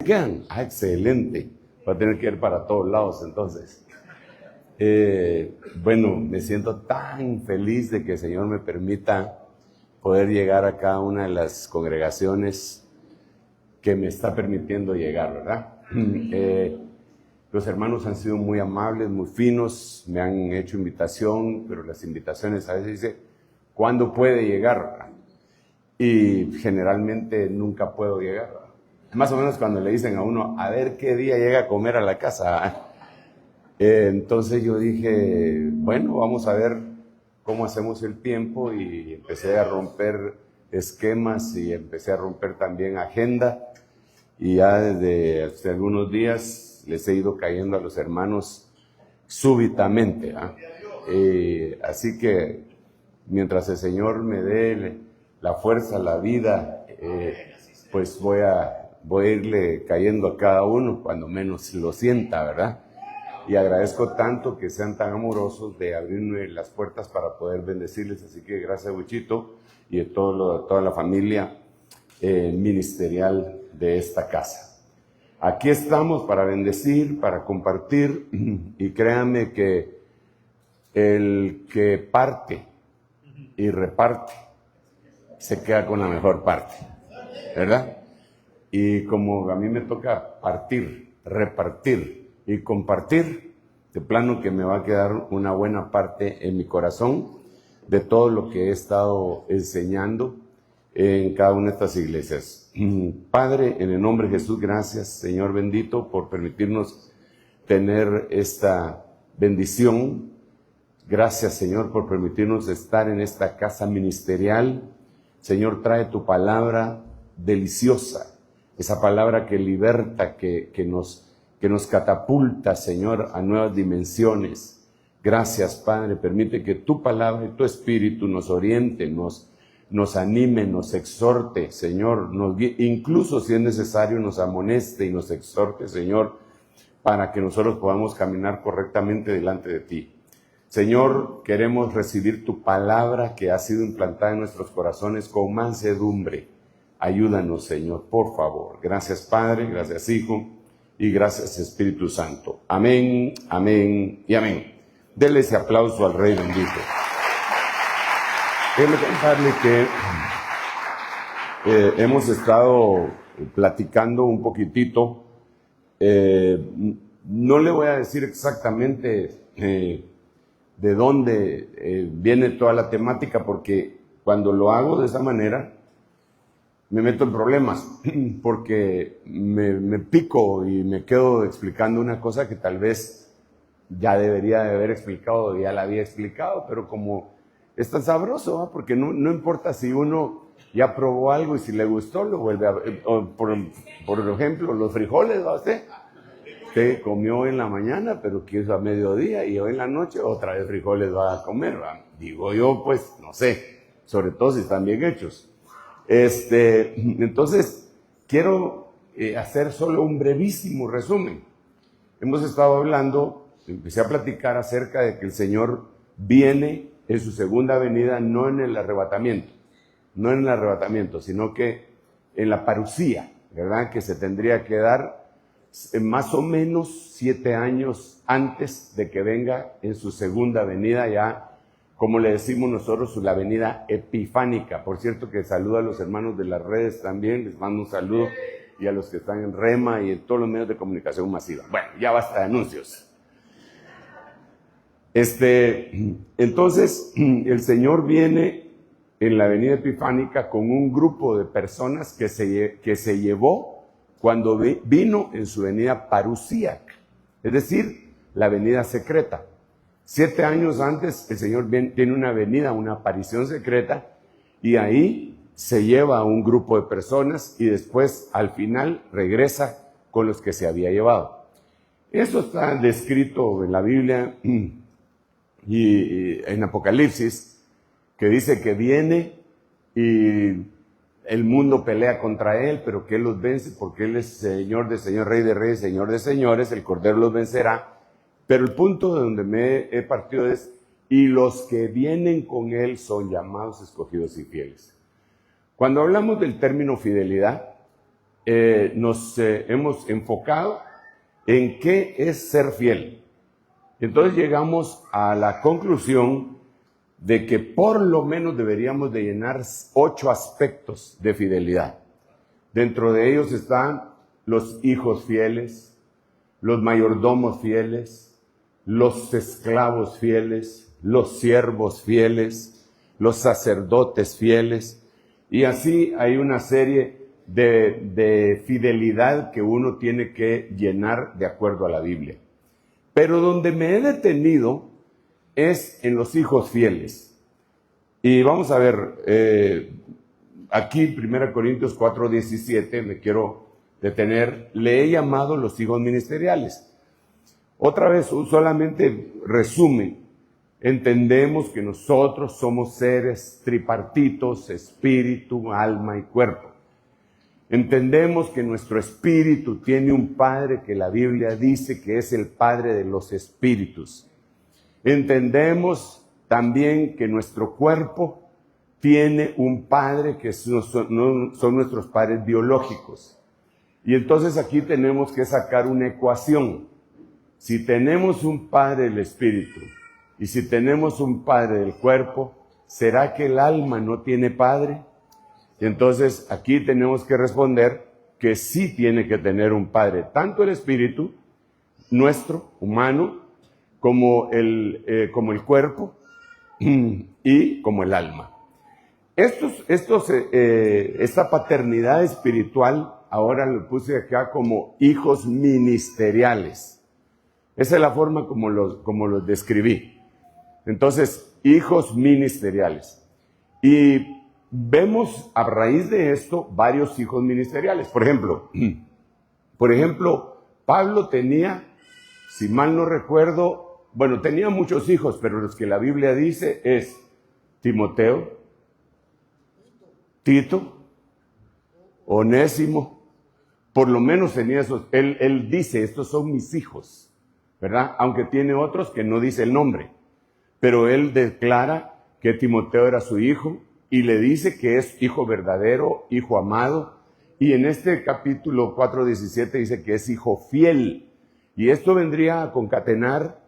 quedan? Ah, excelente. Va a tener que ir para todos lados entonces. Bueno, me siento tan feliz de que el Señor me permita poder llegar a cada una de las congregaciones que me está permitiendo llegar, ¿verdad? Los hermanos han sido muy amables, muy finos, me han hecho invitación, pero las invitaciones a veces dice, ¿cuándo puede llegar? Y generalmente nunca puedo llegar. Más o menos cuando le dicen a uno, a ver qué día llega a comer a la casa. Entonces yo dije, bueno, vamos a ver cómo hacemos el tiempo, y empecé a romper esquemas y empecé a romper también agenda, y ya desde hace algunos días les he ido cayendo a los hermanos súbitamente. Así que mientras el Señor me dé la fuerza, la vida, pues voy a irle cayendo a cada uno cuando menos lo sienta, ¿verdad? Y agradezco tanto que sean tan amorosos de abrirme las puertas para poder bendecirles. Así que gracias, Wichito, y de toda la familia ministerial de esta casa. Aquí estamos para bendecir, para compartir, y créanme que el que parte y reparte se queda con la mejor parte, ¿verdad? Y como a mí me toca partir, repartir y compartir, de plano que me va a quedar una buena parte en mi corazón de todo lo que he estado enseñando en cada una de estas iglesias. Padre, en el nombre de Jesús, gracias, Señor bendito, por permitirnos tener esta bendición. Gracias, Señor, por permitirnos estar en esta casa ministerial. Señor, trae tu palabra deliciosa, esa palabra que liberta, que nos catapulta, Señor, a nuevas dimensiones. Gracias, Padre, permite que tu palabra y tu espíritu nos oriente, nos anime, nos exhorte, Señor, incluso si es necesario nos amoneste y nos exhorte, Señor, para que nosotros podamos caminar correctamente delante de ti. Señor, queremos recibir tu palabra que ha sido implantada en nuestros corazones con mansedumbre. Ayúdanos, Señor, por favor. Gracias, Padre, gracias, Hijo, y gracias, Espíritu Santo. Amén, amén y amén. Denle ese aplauso al Rey bendito. Déjeme contarle que hemos estado platicando un poquitito. No le voy a decir exactamente de dónde viene toda la temática, porque cuando lo hago de esa manera me meto en problemas, porque me pico y me quedo explicando una cosa que tal vez ya debería de haber explicado, ya la había explicado, pero como es tan sabroso, ¿eh? Porque no importa si uno ya probó algo y si le gustó, lo vuelve a ver. Por ejemplo, los frijoles, ¿va usted? Usted comió en la mañana, pero quiso a mediodía, y hoy en la noche otra vez frijoles va a comer, ¿va? Digo yo, pues, no sé, sobre todo si están bien hechos. Entonces, quiero hacer solo un brevísimo resumen. Hemos estado hablando, empecé a platicar acerca de que el Señor viene en su segunda venida, no en el arrebatamiento, sino que en la parusía, ¿verdad? Que se tendría que dar más o menos 7 años antes de que venga en su segunda venida, ya como le decimos nosotros, la venida epifánica. Por cierto, que saludo a los hermanos de las redes también, les mando un saludo, y a los que están en Rema y en todos los medios de comunicación masiva. Bueno, ya basta de anuncios. Entonces, el Señor viene en la venida epifánica con un grupo de personas que se llevó cuando vino en su venida parusíaca, es decir, la venida secreta. 7 años antes, el Señor tiene una venida, una aparición secreta, y ahí se lleva a un grupo de personas, y después, al final, regresa con los que se había llevado. Eso está descrito en la Biblia y en Apocalipsis, que dice que viene y el mundo pelea contra él, pero que él los vence porque él es Señor de señores, Rey de reyes, Señor de señores, el Cordero los vencerá. Pero el punto de donde me he partido es, y los que vienen con él son llamados, escogidos y fieles. Cuando hablamos del término fidelidad, nos hemos enfocado en qué es ser fiel. Entonces llegamos a la conclusión de que por lo menos deberíamos de llenar 8 aspectos de fidelidad. Dentro de ellos están los hijos fieles, los mayordomos fieles, los esclavos fieles, los siervos fieles, los sacerdotes fieles, y así hay una serie de fidelidad que uno tiene que llenar de acuerdo a la Biblia. Pero donde me he detenido es en los hijos fieles. Y vamos a ver, aquí 1 Corintios 4:17, me quiero detener, le he llamado los hijos ministeriales. Otra vez, solamente resumen, entendemos que nosotros somos seres tripartitos, espíritu, alma y cuerpo. Entendemos que nuestro espíritu tiene un Padre que la Biblia dice que es el Padre de los espíritus. Entendemos también que nuestro cuerpo tiene un Padre que son nuestros padres biológicos. Y entonces aquí tenemos que sacar una ecuación. Si tenemos un Padre del espíritu y si tenemos un Padre del cuerpo, ¿será que el alma no tiene Padre? Y entonces aquí tenemos que responder que sí tiene que tener un Padre, tanto el espíritu nuestro, humano, como el cuerpo y como el alma. Esta paternidad espiritual, ahora lo puse acá como hijos ministeriales. Esa es la forma como los describí. Entonces, hijos ministeriales. Y vemos a raíz de esto varios hijos ministeriales. Por ejemplo, Pablo tenía, si mal no recuerdo, tenía muchos hijos, pero los que la Biblia dice es Timoteo, Tito, Onésimo, por lo menos tenía esos. Él dice, estos son mis hijos, ¿verdad? Aunque tiene otros que no dice el nombre, pero él declara que Timoteo era su hijo, y le dice que es hijo verdadero, hijo amado, y en este capítulo 4:17 dice que es hijo fiel, y esto vendría a concatenar,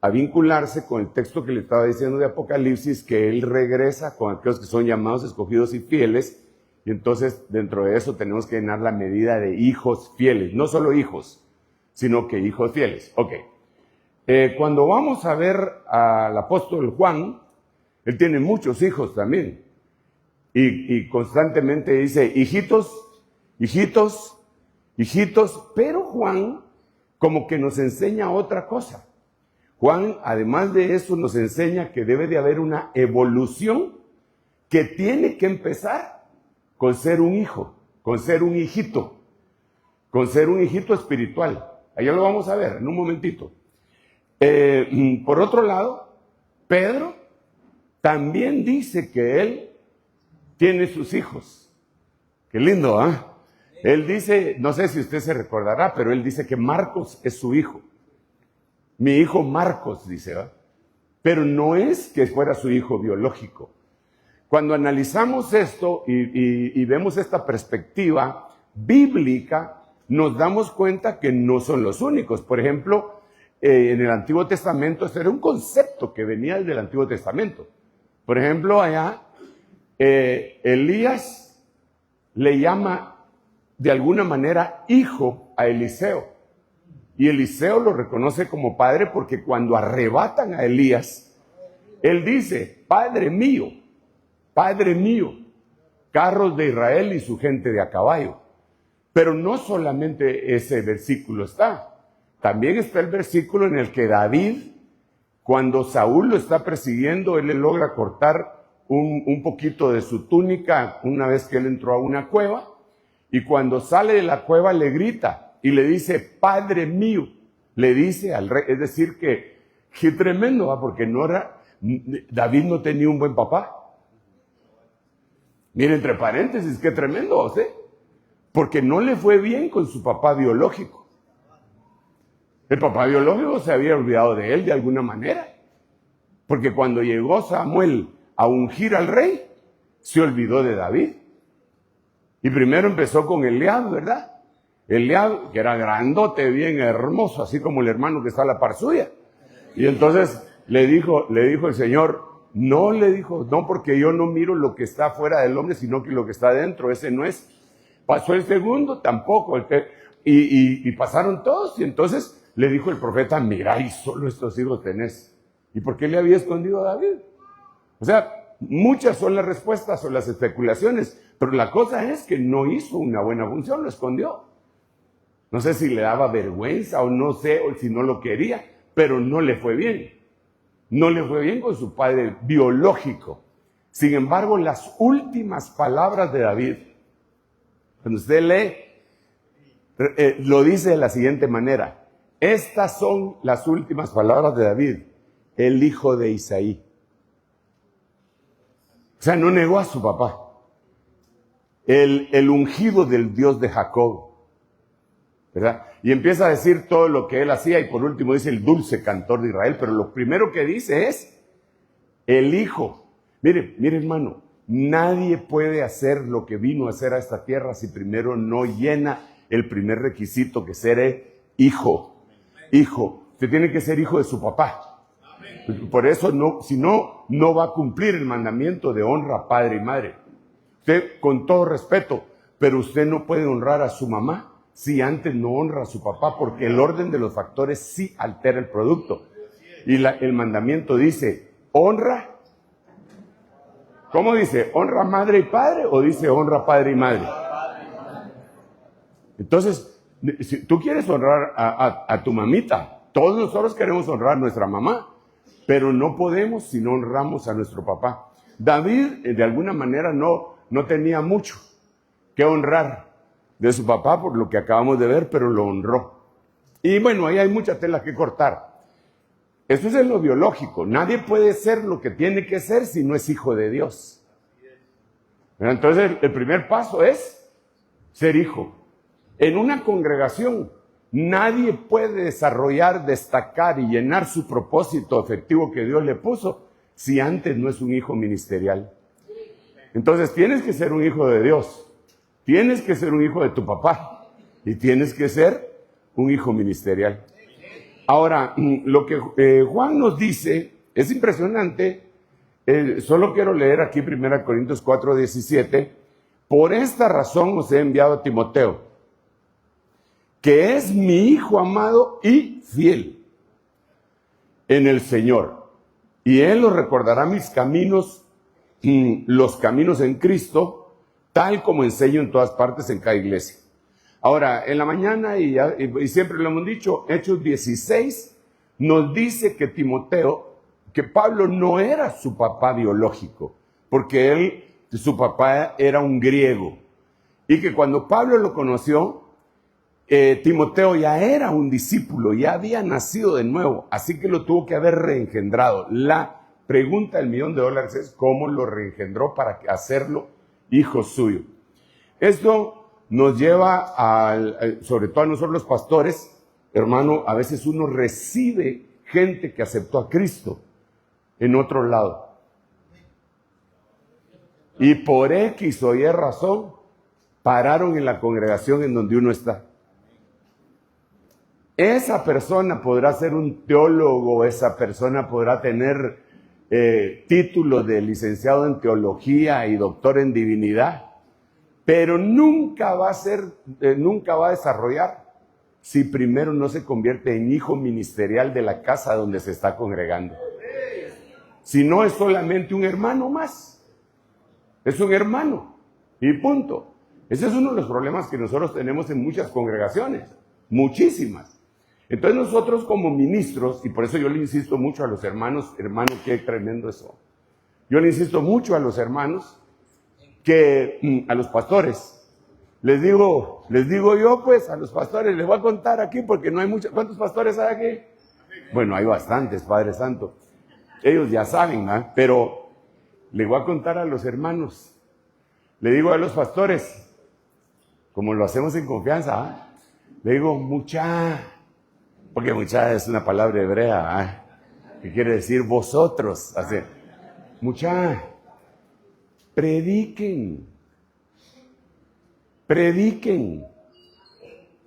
a vincularse con el texto que le estaba diciendo de Apocalipsis, que él regresa con aquellos que son llamados, escogidos y fieles, y entonces dentro de eso tenemos que llenar la medida de hijos fieles, no solo hijos, sino que hijos fieles. Ok, cuando vamos a ver al apóstol Juan, él tiene muchos hijos también, y constantemente dice, hijitos, hijitos, hijitos, pero Juan como que nos enseña otra cosa. Juan, además de eso, nos enseña que debe de haber una evolución que tiene que empezar con ser un hijo, con ser un hijito espiritual. Allá lo vamos a ver en un momentito. Por otro lado, Pedro también dice que él tiene sus hijos. Qué lindo, ¿ah? Él dice, no sé si usted se recordará, pero él dice que Marcos es su hijo. Mi hijo Marcos, dice, ¿verdad? Pero no es que fuera su hijo biológico. Cuando analizamos esto y vemos esta perspectiva bíblica, nos damos cuenta que no son los únicos. Por ejemplo, en el Antiguo Testamento, este era un concepto que venía del Antiguo Testamento. Por ejemplo, allá, Elías le llama de alguna manera hijo a Eliseo. Y Eliseo lo reconoce como padre porque cuando arrebatan a Elías, él dice, Padre mío, carros de Israel y su gente de a caballo. Pero no solamente ese versículo está, también está el versículo en el que David, cuando Saúl lo está persiguiendo, él le logra cortar un poquito de su túnica una vez que él entró a una cueva, y cuando sale de la cueva le grita y le dice, Padre mío, le dice al rey. Es decir que tremendo, ¿va? Porque David no tenía un buen papá. Miren, entre paréntesis, qué tremendo, ¿sí? Porque no le fue bien con su papá biológico. El papá biológico se había olvidado de él de alguna manera, porque cuando llegó Samuel a ungir al rey, se olvidó de David. Y primero empezó con Eliab, ¿verdad? Eliab, que era grandote, bien hermoso, así como el hermano que está a la par suya. Y entonces le dijo el Señor, no, le dijo, no, porque yo no miro lo que está fuera del hombre, sino que lo que está dentro, ese no es. Pasó el segundo, tampoco. Y pasaron todos, y entonces le dijo el profeta, mira, y solo estos hijos tenés. ¿Y por qué le había escondido a David? O sea, muchas son las respuestas o las especulaciones, pero la cosa es que no hizo una buena función, lo escondió. No sé si le daba vergüenza o no sé, o si no lo quería, pero no le fue bien. No le fue bien con su padre biológico. Sin embargo, las últimas palabras de David, cuando usted lee, lo dice de la siguiente manera. Estas son las últimas palabras de David, el hijo de Isaí. O sea, no negó a su papá. El ungido del Dios de Jacob, ¿verdad? Y empieza a decir todo lo que él hacía, y por último dice el dulce cantor de Israel, pero lo primero que dice es el hijo. Mire hermano, nadie puede hacer lo que vino a hacer a esta tierra si primero no llena el primer requisito, que ser hijo. Hijo, usted tiene que ser hijo de su papá. Por eso si no va a cumplir el mandamiento de honra a padre y madre. Usted, con todo respeto, pero usted no puede honrar a su mamá si antes no honra a su papá, porque el orden de los factores sí altera el producto. Y el mandamiento dice, honra. ¿Cómo dice? ¿Honra madre y padre o dice honra padre y madre? Entonces, si tú quieres honrar a tu mamita, todos nosotros queremos honrar a nuestra mamá, pero no podemos si no honramos a nuestro papá. David, de alguna manera, no tenía mucho que honrar de su papá por lo que acabamos de ver, pero lo honró. Y bueno, ahí hay mucha tela que cortar. Eso es en lo biológico. Nadie puede ser lo que tiene que ser si no es hijo de Dios. Entonces, el primer paso es ser hijo. En una congregación, nadie puede desarrollar, destacar y llenar su propósito efectivo que Dios le puso si antes no es un hijo ministerial. Entonces, tienes que ser un hijo de Dios. Tienes que ser un hijo de tu papá y tienes que ser un hijo ministerial. Ahora, lo que Juan nos dice es impresionante. Solo quiero leer aquí 1 Corintios 4:17. Por esta razón os he enviado a Timoteo, que es mi hijo amado y fiel en el Señor. Y él os recordará mis caminos, los caminos en Cristo, tal como enseño en todas partes en cada iglesia. Ahora, en la mañana, y siempre lo hemos dicho, Hechos 16 nos dice que que Pablo no era su papá biológico, porque su papá era un griego. Y que cuando Pablo lo conoció, Timoteo ya era un discípulo, ya había nacido de nuevo, así que lo tuvo que haber reengendrado. La pregunta del $1.000.000 es cómo lo reengendró para hacerlo hijo suyo. Esto nos lleva sobre todo a nosotros los pastores, hermano, a veces uno recibe gente que aceptó a Cristo en otro lado. Y por X o Y razón, pararon en la congregación en donde uno está. Esa persona podrá ser un teólogo, esa persona podrá tener título de licenciado en teología y doctor en divinidad, pero nunca va a desarrollar si primero no se convierte en hijo ministerial de la casa donde se está congregando. Si no, es solamente un hermano más. Es un hermano y punto. Ese es uno de los problemas que nosotros tenemos en muchas congregaciones, muchísimas. Entonces nosotros como ministros, y por eso yo le insisto mucho a los hermanos, qué tremendo eso. Yo le insisto mucho a los hermanos, a los pastores, les digo yo pues a los pastores, les voy a contar aquí porque no hay muchos. ¿Cuántos pastores hay aquí? Bueno, hay bastantes, Padre Santo. Ellos ya saben, ¿eh? Pero le voy a contar a los hermanos. Le digo a los pastores, como lo hacemos en confianza, ¿eh? Le digo, porque mucha es una palabra hebrea, que quiere decir vosotros. Así, prediquen. Prediquen.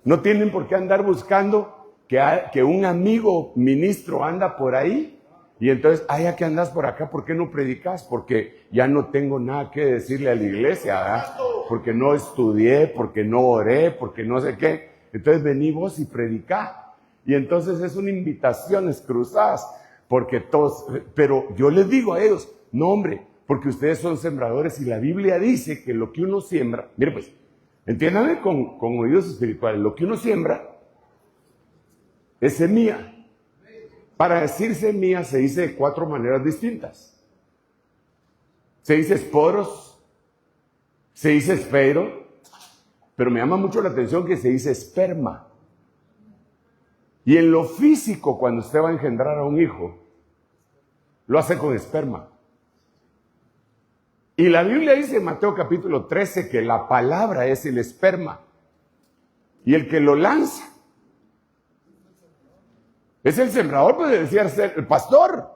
No tienen por qué andar buscando que un amigo ministro anda por ahí y entonces, ya que andas por acá, ¿por qué no predicas? Porque ya no tengo nada que decirle a la iglesia, ¿verdad? Porque no estudié, porque no oré, porque no sé qué. Entonces vení vos y predicá. Y entonces es una invitaciones cruzadas, porque todos, pero yo les digo a ellos, no hombre, porque ustedes son sembradores y la Biblia dice que lo que uno siembra, mire pues, entiéndame con oídos espirituales, lo que uno siembra es semilla. Para decir semilla se dice de 4 maneras distintas. Se dice esporos, se dice esfero, pero me llama mucho la atención que se dice esperma. Y en lo físico, cuando usted va a engendrar a un hijo, lo hace con esperma. Y la Biblia dice en Mateo capítulo 13 que la palabra es el esperma. Y el que lo lanza es el sembrador, pues decía ser el pastor.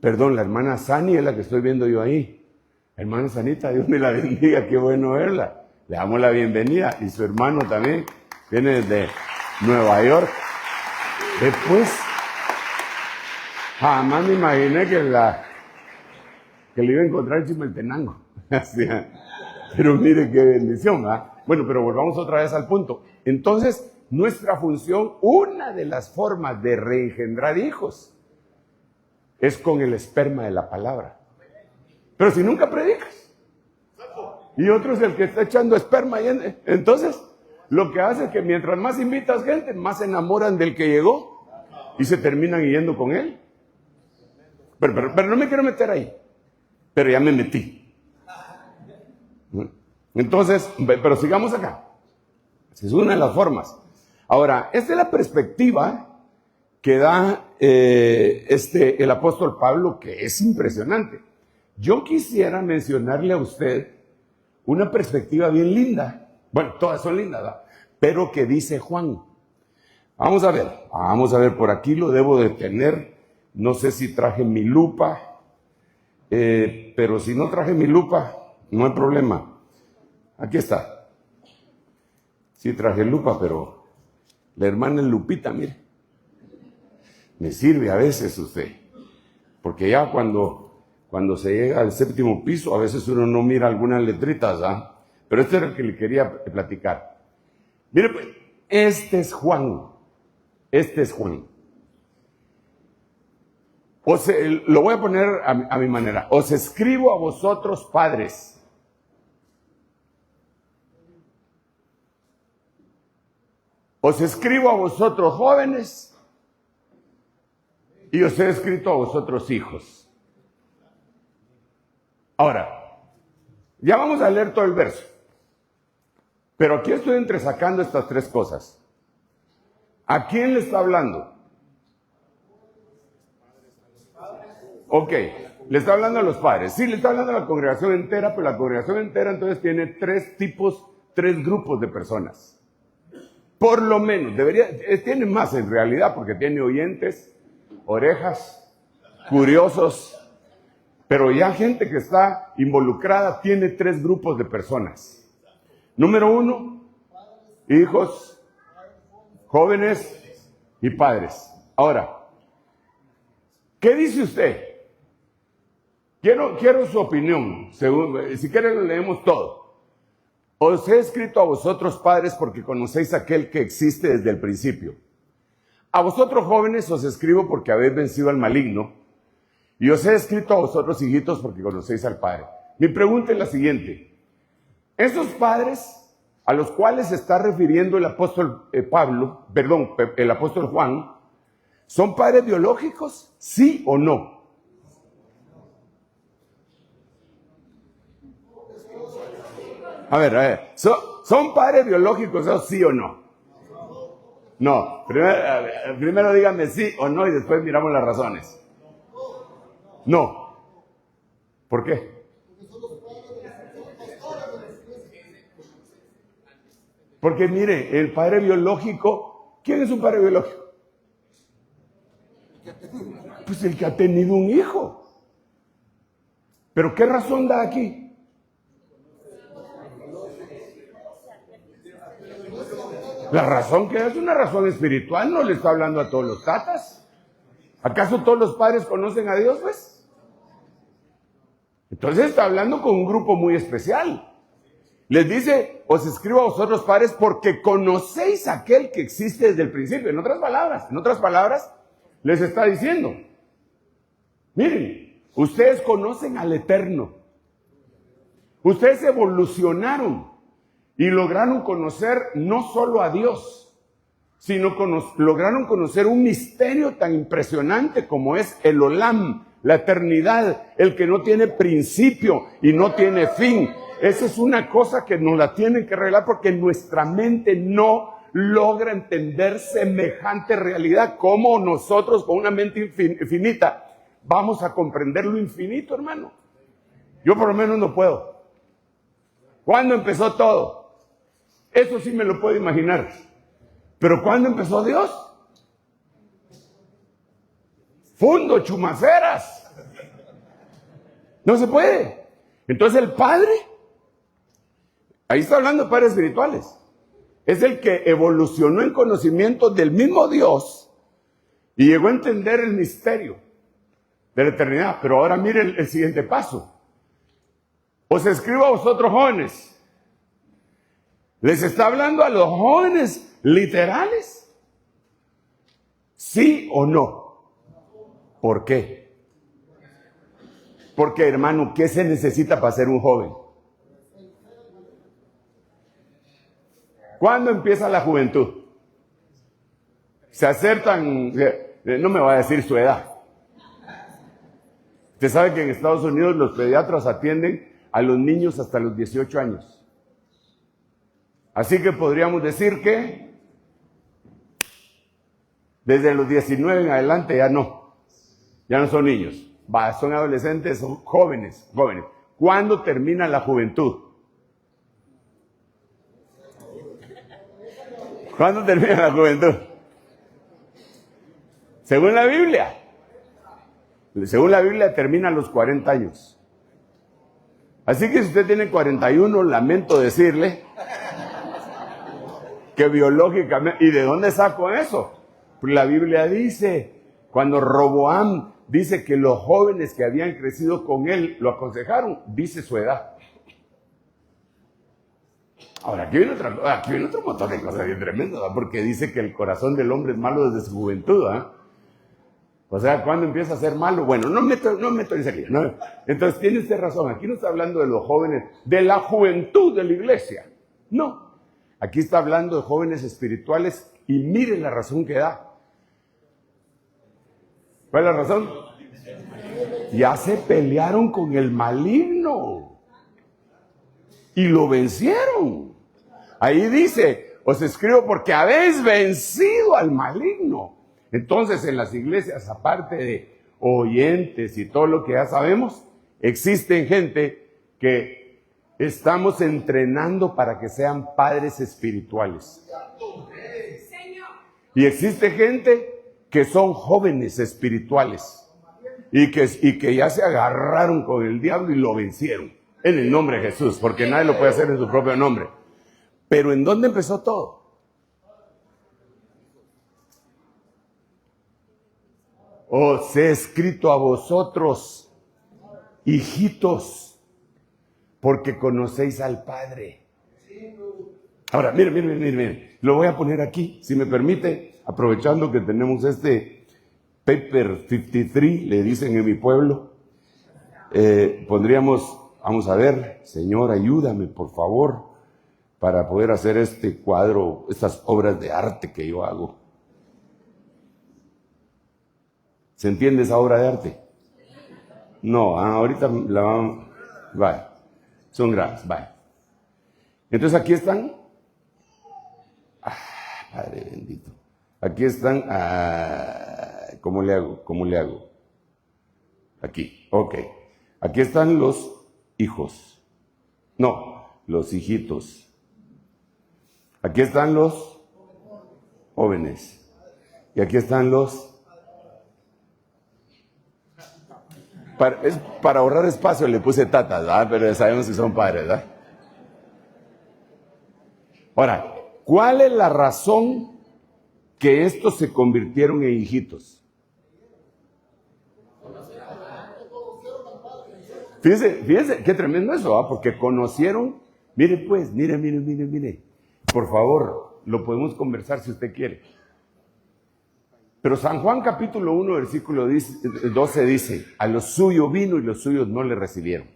Perdón, la hermana Sani es la que estoy viendo yo ahí. Hermana Sanita, Dios me la bendiga, qué bueno verla. Le damos la bienvenida. Y su hermano también viene desde Nueva York. Después, jamás me imaginé que le iba a encontrar en Chimaltenango. Pero mire qué bendición, ¿verdad? Bueno, pero volvamos otra vez al punto. Entonces, nuestra función, una de las formas de reengendrar hijos, es con el esperma de la palabra. Pero si nunca predicas, y otro es el que está echando esperma, entonces, lo que hace es que mientras más invitas gente, más se enamoran del que llegó, y se terminan yendo con él. Pero no me quiero meter ahí. Pero ya me metí. Entonces, pero sigamos acá. Esa es una de las formas. Ahora, esta es la perspectiva que da el apóstol Pablo, que es impresionante. Yo quisiera mencionarle a usted una perspectiva bien linda. Bueno, todas son lindas, ¿verdad? Pero que dice Juan. Vamos a ver, por aquí lo debo de tener. No sé si traje mi lupa. Pero si no traje mi lupa, no hay problema. Aquí está. Sí traje lupa, pero la hermana es Lupita, mire. Me sirve a veces usted. Porque ya cuando se llega al 7º piso, a veces uno no mira algunas letritas, ¿ah? Pero este era el que le quería platicar. Mire, pues, este es Juan. Lo voy a poner a mi manera. Os escribo a vosotros, padres. Os escribo a vosotros, jóvenes. Y os he escrito a vosotros, hijos. Ahora, ya vamos a leer todo el verso. Pero aquí estoy entresacando estas 3 cosas. ¿A quién le está hablando? Ok, le está hablando a los padres. Sí, le está hablando a la congregación entera, pero la congregación entera entonces tiene 3 grupos de personas. Por lo menos, tiene más en realidad, porque tiene oyentes, orejas, curiosos, pero ya gente que está involucrada tiene 3 grupos de personas. Número 1, hijos, jóvenes y padres. Ahora, ¿qué dice usted? Quiero su opinión. Si quiere lo leemos todo. Os he escrito a vosotros, padres, porque conocéis a aquel que existe desde el principio. A vosotros, jóvenes, os escribo porque habéis vencido al maligno. Y os he escrito a vosotros, hijitos, porque conocéis al Padre. Mi pregunta es la siguiente. Esos padres a los cuales se está refiriendo el apóstol el apóstol Juan, ¿son padres biológicos? ¿Sí o no? A ver, ¿son padres biológicos, sí o no? No, primero díganme sí o no y después miramos las razones. No. ¿Por qué? Porque mire, el padre biológico, ¿quién es un padre biológico? Pues el que ha tenido un hijo. ¿Pero qué razón da aquí? La razón que es una razón espiritual, no le está hablando a todos los tatas. ¿Acaso todos los padres conocen a Dios, pues? Entonces está hablando con un grupo muy especial. Les dice, os escribo a vosotros padres porque conocéis a aquel que existe desde el principio. En otras palabras, les está diciendo, miren, ustedes conocen al Eterno. Ustedes evolucionaron y lograron conocer no solo a Dios, sino lograron conocer un misterio tan impresionante como es el Olam, la eternidad, el que no tiene principio y no tiene fin. Esa es una cosa que nos la tienen que revelar porque nuestra mente no logra entender semejante realidad. ¿Cómo nosotros con una mente infinita vamos a comprender lo infinito, hermano? Yo por lo menos no puedo. ¿Cuándo empezó todo? Eso sí me lo puedo imaginar. Pero ¿cuándo empezó Dios? Fundo, chumaceras. No se puede. Entonces el Padre, ahí está hablando de padres espirituales, es el que evolucionó en conocimiento del mismo Dios y llegó a entender el misterio de la eternidad. Pero ahora mire el siguiente paso. Os escribo a vosotros jóvenes. ¿Les está hablando a los jóvenes literales? ¿Sí o no? ¿Por qué? Porque, hermano, ¿qué se necesita para ser un joven? ¿Cuándo empieza la juventud? Se acercan, no me va a decir su edad. Usted sabe que en Estados Unidos los pediatras atienden a los niños hasta los 18 años. Así que podríamos decir que desde los 19 en adelante ya no son niños, son adolescentes, son jóvenes. ¿Cuándo termina la juventud? ¿Cuándo termina la juventud? Según la Biblia termina a los 40 años. Así que si usted tiene 41, lamento decirle que biológicamente, ¿y de dónde saco eso? Pues la Biblia dice, cuando Roboam dice que los jóvenes que habían crecido con él lo aconsejaron, dice su edad. Ahora, aquí viene otro montón de cosas bien tremendas, ¿verdad? Porque dice que el corazón del hombre es malo desde su juventud, ¿eh? O sea, ¿cuándo empieza a ser malo? Bueno, no meto en ese lío, ¿no? Entonces, tiene usted razón, aquí no está hablando de los jóvenes, de la juventud de la iglesia. No, aquí está hablando de jóvenes espirituales y mire la razón que da. ¿Cuál es la razón? Ya se pelearon con el maligno y lo vencieron. Ahí dice, os escribo porque habéis vencido al maligno. Entonces en las iglesias, aparte de oyentes y todo lo que ya sabemos, existen gente que estamos entrenando para que sean padres espirituales. Y existe gente que son jóvenes espirituales y que ya se agarraron con el diablo y lo vencieron en el nombre de Jesús, porque nadie lo puede hacer en su propio nombre. Pero ¿en dónde empezó todo? Os he escrito a vosotros, hijitos, porque conocéis al Padre. Ahora, miren, lo voy a poner aquí, si me permite, aprovechando que tenemos este paper 53, le dicen en mi pueblo, pondríamos, vamos a ver, Señor, ayúdame, por favor, para poder hacer este cuadro, estas obras de arte que yo hago. ¿Se entiende esa obra de arte? No, ahorita la vamos, vaya, son grandes, vaya. Entonces aquí están, Padre bendito, aquí están, ¿cómo le hago? Aquí, ok, aquí están los hijos, no, los hijitos, aquí están los jóvenes, y aquí están los... Para ahorrar espacio le puse tatas, ¿verdad? Pero ya sabemos que son padres, ¿verdad? Ahora, ¿Cuál es la razón que estos se convirtieron en hijitos? Fíjense, qué tremendo eso, ¿ah? Porque conocieron, mire pues, mire. Por favor, lo podemos conversar si usted quiere. Pero San Juan capítulo 1, versículo 12 dice, a los suyos vino y los suyos no le recibieron.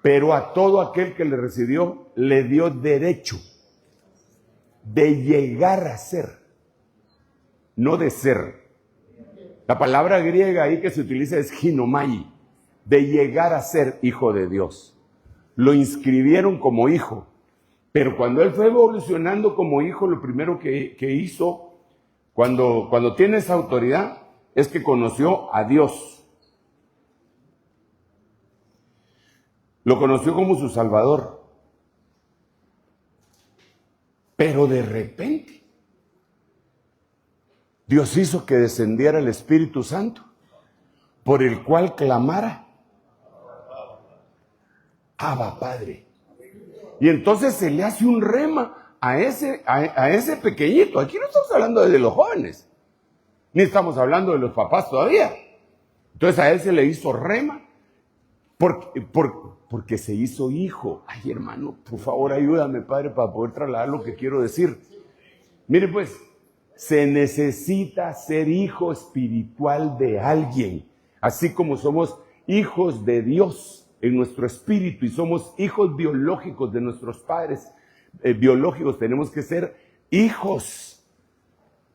Pero a todo aquel que le recibió, le dio derecho de llegar a ser, no de ser. La palabra griega ahí que se utiliza es ginomai, de llegar a ser hijo de Dios. Lo inscribieron como hijo, pero cuando él fue evolucionando como hijo, lo primero que hizo, cuando tiene esa autoridad, es que conoció a Dios. Lo conoció como su Salvador. Pero de repente, Dios hizo que descendiera el Espíritu Santo, por el cual clamara, Abba, Padre. Y entonces se le hace un rema a ese pequeñito. Aquí no estamos hablando de los jóvenes, ni estamos hablando de los papás todavía. Entonces a él se le hizo rema, porque se hizo hijo. Ay, hermano, por favor ayúdame, Padre, para poder trasladar lo que quiero decir. Mire pues, se necesita ser hijo espiritual de alguien, así como somos hijos de Dios en nuestro espíritu y somos hijos biológicos de nuestros padres biológicos. Tenemos que ser hijos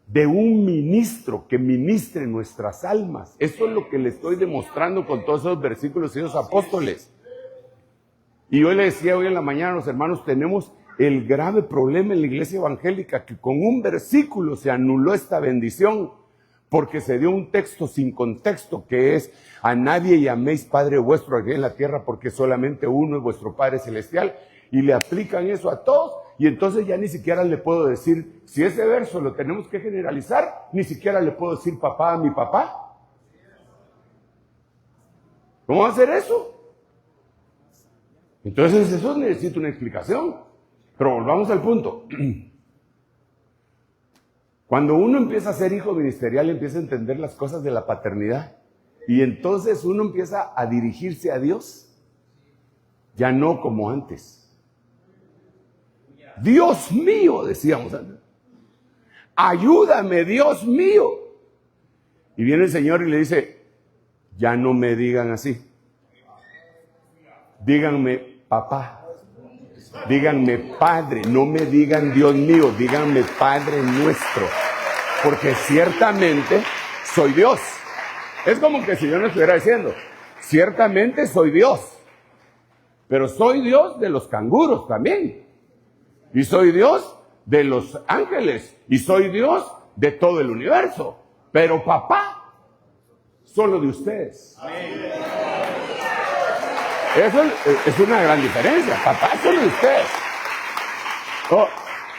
de un ministro que ministre nuestras almas. Eso es lo que le estoy demostrando con todos esos versículos y esos apóstoles. Y yo le decía hoy en la mañana a los hermanos, tenemos el grave problema en la iglesia evangélica, que con un versículo se anuló esta bendición, porque se dio un texto sin contexto, que es: a nadie llaméis Padre vuestro aquí en la tierra, porque solamente uno es vuestro Padre celestial, y le aplican eso a todos, y entonces ya ni siquiera le puedo decir, si ese verso lo tenemos que generalizar, ni siquiera le puedo decir papá a mi papá. ¿Cómo va a hacer eso? Entonces eso necesita una explicación. Pero volvamos al punto. Cuando uno empieza a ser hijo ministerial, empieza a entender las cosas de la paternidad. Y entonces uno empieza a dirigirse a Dios, ya no como antes. Dios mío, decíamos antes. Ayúdame, Dios mío. Y viene el Señor y le dice: ya no me digan así. Díganme papá. Díganme Padre, no me digan Dios mío, díganme Padre nuestro, porque ciertamente soy Dios. Es como que si yo no estuviera diciendo, ciertamente soy Dios, pero soy Dios de los canguros también, y soy Dios de los ángeles, y soy Dios de todo el universo, pero papá, solo de ustedes. Eso es una gran diferencia. Papá solo de ustedes.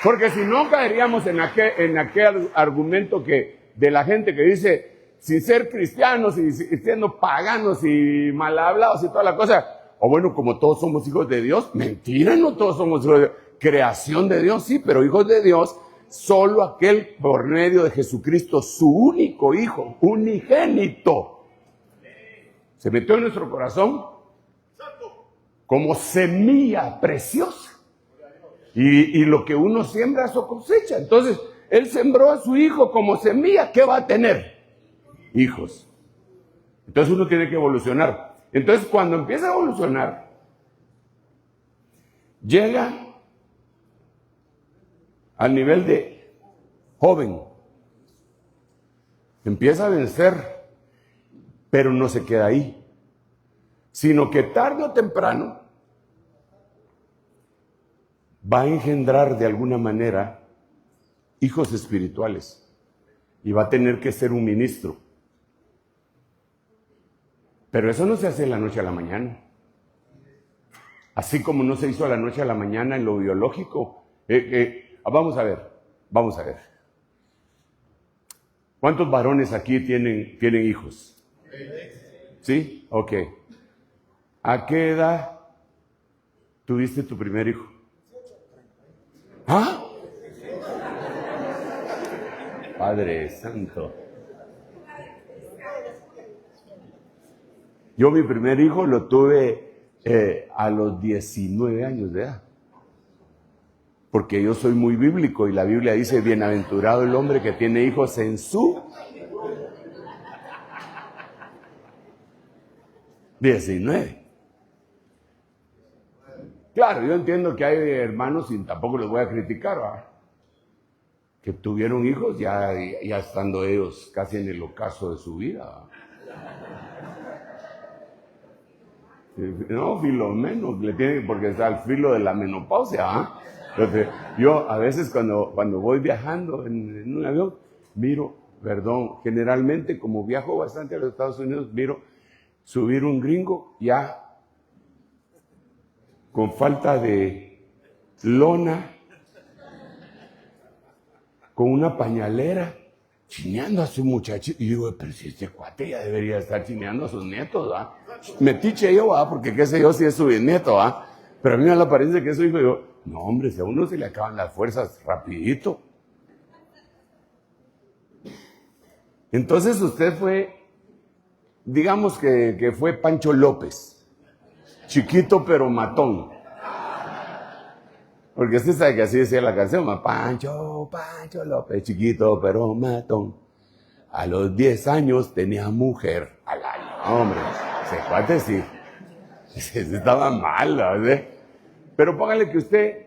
Porque si no caeríamos en aquel argumento de la gente que dice, sin ser cristianos y siendo paganos y mal hablados y toda la cosa, o bueno, como todos somos hijos de Dios. Mentira, no todos somos hijos de Dios. Creación de Dios, sí, pero hijos de Dios, solo aquel por medio de Jesucristo, su único hijo, unigénito, se metió en nuestro corazón como semilla preciosa. Y lo que uno siembra, eso cosecha. Entonces, él sembró a su hijo como semilla. ¿Qué va a tener? Hijos. Entonces uno tiene que evolucionar. Entonces, cuando empieza a evolucionar, llega al nivel de joven. Empieza a vencer, pero no se queda ahí, sino que tarde o temprano va a engendrar de alguna manera hijos espirituales y va a tener que ser un ministro. Pero eso no se hace de la noche a la mañana. Así como no se hizo de la noche a la mañana en lo biológico. Vamos a ver. ¿Cuántos varones aquí tienen hijos? ¿Sí? Ok. ¿A qué edad tuviste tu primer hijo? ¿Ah? Padre Santo. Yo mi primer hijo lo tuve a los 19 años de edad. Porque yo soy muy bíblico y la Biblia dice, bienaventurado el hombre que tiene hijos en su 19. Claro, yo entiendo que hay hermanos, y tampoco los voy a criticar, ¿verdad?, que tuvieron hijos ya estando ellos casi en el ocaso de su vida. No, Filomeno, porque está al filo de la menopausia. ¿Ah? Entonces, yo a veces cuando voy viajando en un avión, generalmente como viajo bastante a los Estados Unidos, miro subir un gringo ya con falta de lona, con una pañalera, chineando a su muchachito. Y digo, pero si este cuate ya debería estar chineando a sus nietos, ¿va? Metiche yo, ¿va? Porque qué sé yo si es su bisnieto, ¿va? Pero a mí me da la apariencia que es su hijo. Yo, no, hombre, si a uno se le acaban las fuerzas rapidito. Entonces usted fue, digamos que fue Pancho López, chiquito pero matón. Porque usted sabe que así decía la canción, Pancho López, chiquito pero matón. A los 10 años tenía mujer. No, hombre, ese cuate sí. Ese estaba mal, ¿verdad? Pero póngale que usted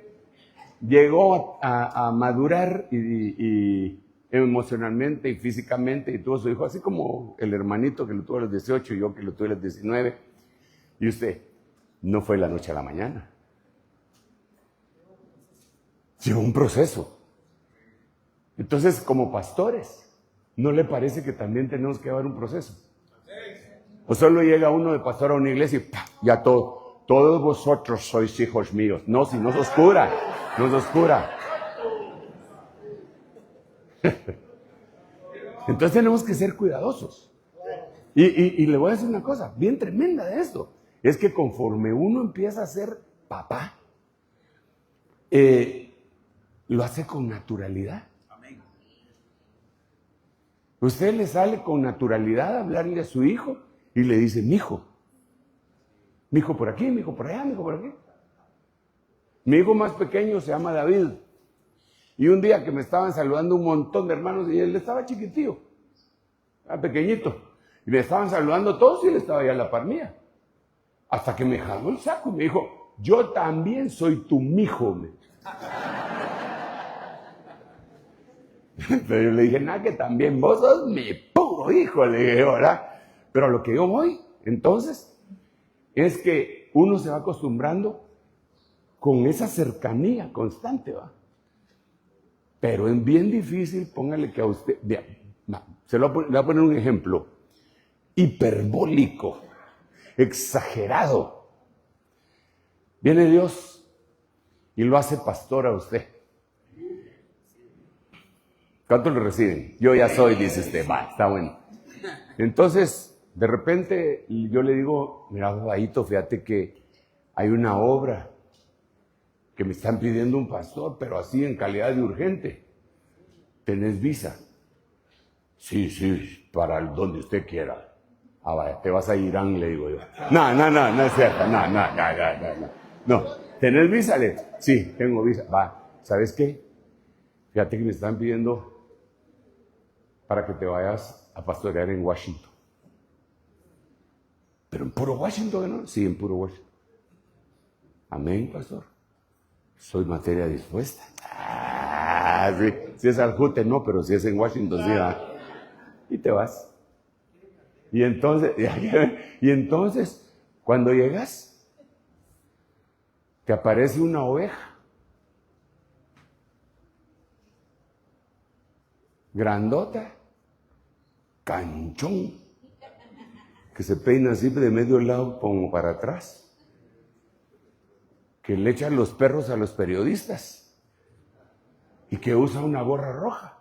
llegó a madurar y emocionalmente y físicamente, y tuvo su hijo, así como el hermanito que lo tuvo a los 18 y yo que lo tuve a los 19. Y usted, no fue la noche a la mañana. Llevó un proceso. Entonces, como pastores, ¿no le parece que también tenemos que llevar un proceso? O solo llega uno de pastor a una iglesia y ¡pah!, ya todos vosotros sois hijos míos. No, si no sos cura, no sos cura. Entonces tenemos que ser cuidadosos. Y le voy a decir una cosa bien tremenda de esto. Es que conforme uno empieza a ser papá, lo hace con naturalidad. Usted le sale con naturalidad a hablarle a su hijo y le dice, mijo por aquí, mijo por allá, mijo por aquí. Mi hijo más pequeño se llama David. Y un día que me estaban saludando un montón de hermanos y él estaba chiquitillo, era pequeñito. Y me estaban saludando todos y él estaba allá a la par mía. Hasta que me jaló el saco y me dijo, yo también soy tu mijo. Entonces yo le dije, nada, que también vos sos mi puro hijo, le dije, ¿verdad? Pero a lo que yo voy, entonces, es que uno se va acostumbrando con esa cercanía constante, ¿va? Pero es bien difícil, póngale que a usted, le voy a poner un ejemplo, hiperbólico, exagerado. Viene Dios y lo hace pastor a usted. ¿Cuántos lo reciben? Yo ya soy, dice usted, va, está bueno. Entonces, de repente, yo le digo, mira, babito, fíjate que hay una obra que me están pidiendo un pastor, pero así en calidad de urgente. ¿Tenés visa? Sí, para donde usted quiera. Ah, vaya, te vas a Irán, le digo yo. No es cierto, no. ¿Tenés visa? Sí, tengo visa. Va, ¿sabes qué? Fíjate que me están pidiendo para que te vayas a pastorear en Washington. ¿Pero en puro Washington, no? Sí, en puro Washington. Amén, pastor. Soy materia dispuesta. Sí. Si es al Jute, no, pero si es en Washington, sí. Y te vas. Y entonces, cuando llegas, te aparece una oveja. Grandota, canchón, que se peina así de medio lado como para atrás, que le echan los perros a los periodistas y que usa una gorra roja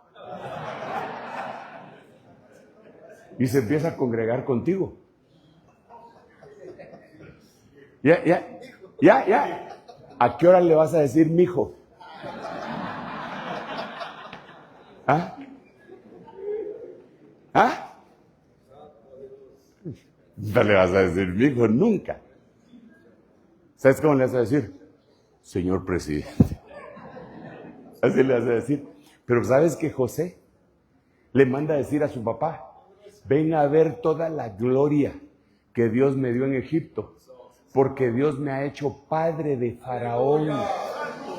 y se empieza a congregar contigo. Ya. ¿A qué hora le vas a decir mijo? ¿Ah? ¿Ah? No le vas a decir, mi hijo, nunca. ¿Sabes cómo le vas a decir? Señor presidente. Así le vas a decir. Pero ¿sabes que José le manda a decir a su papá, ven a ver toda la gloria que Dios me dio en Egipto, porque Dios me ha hecho padre de Faraón,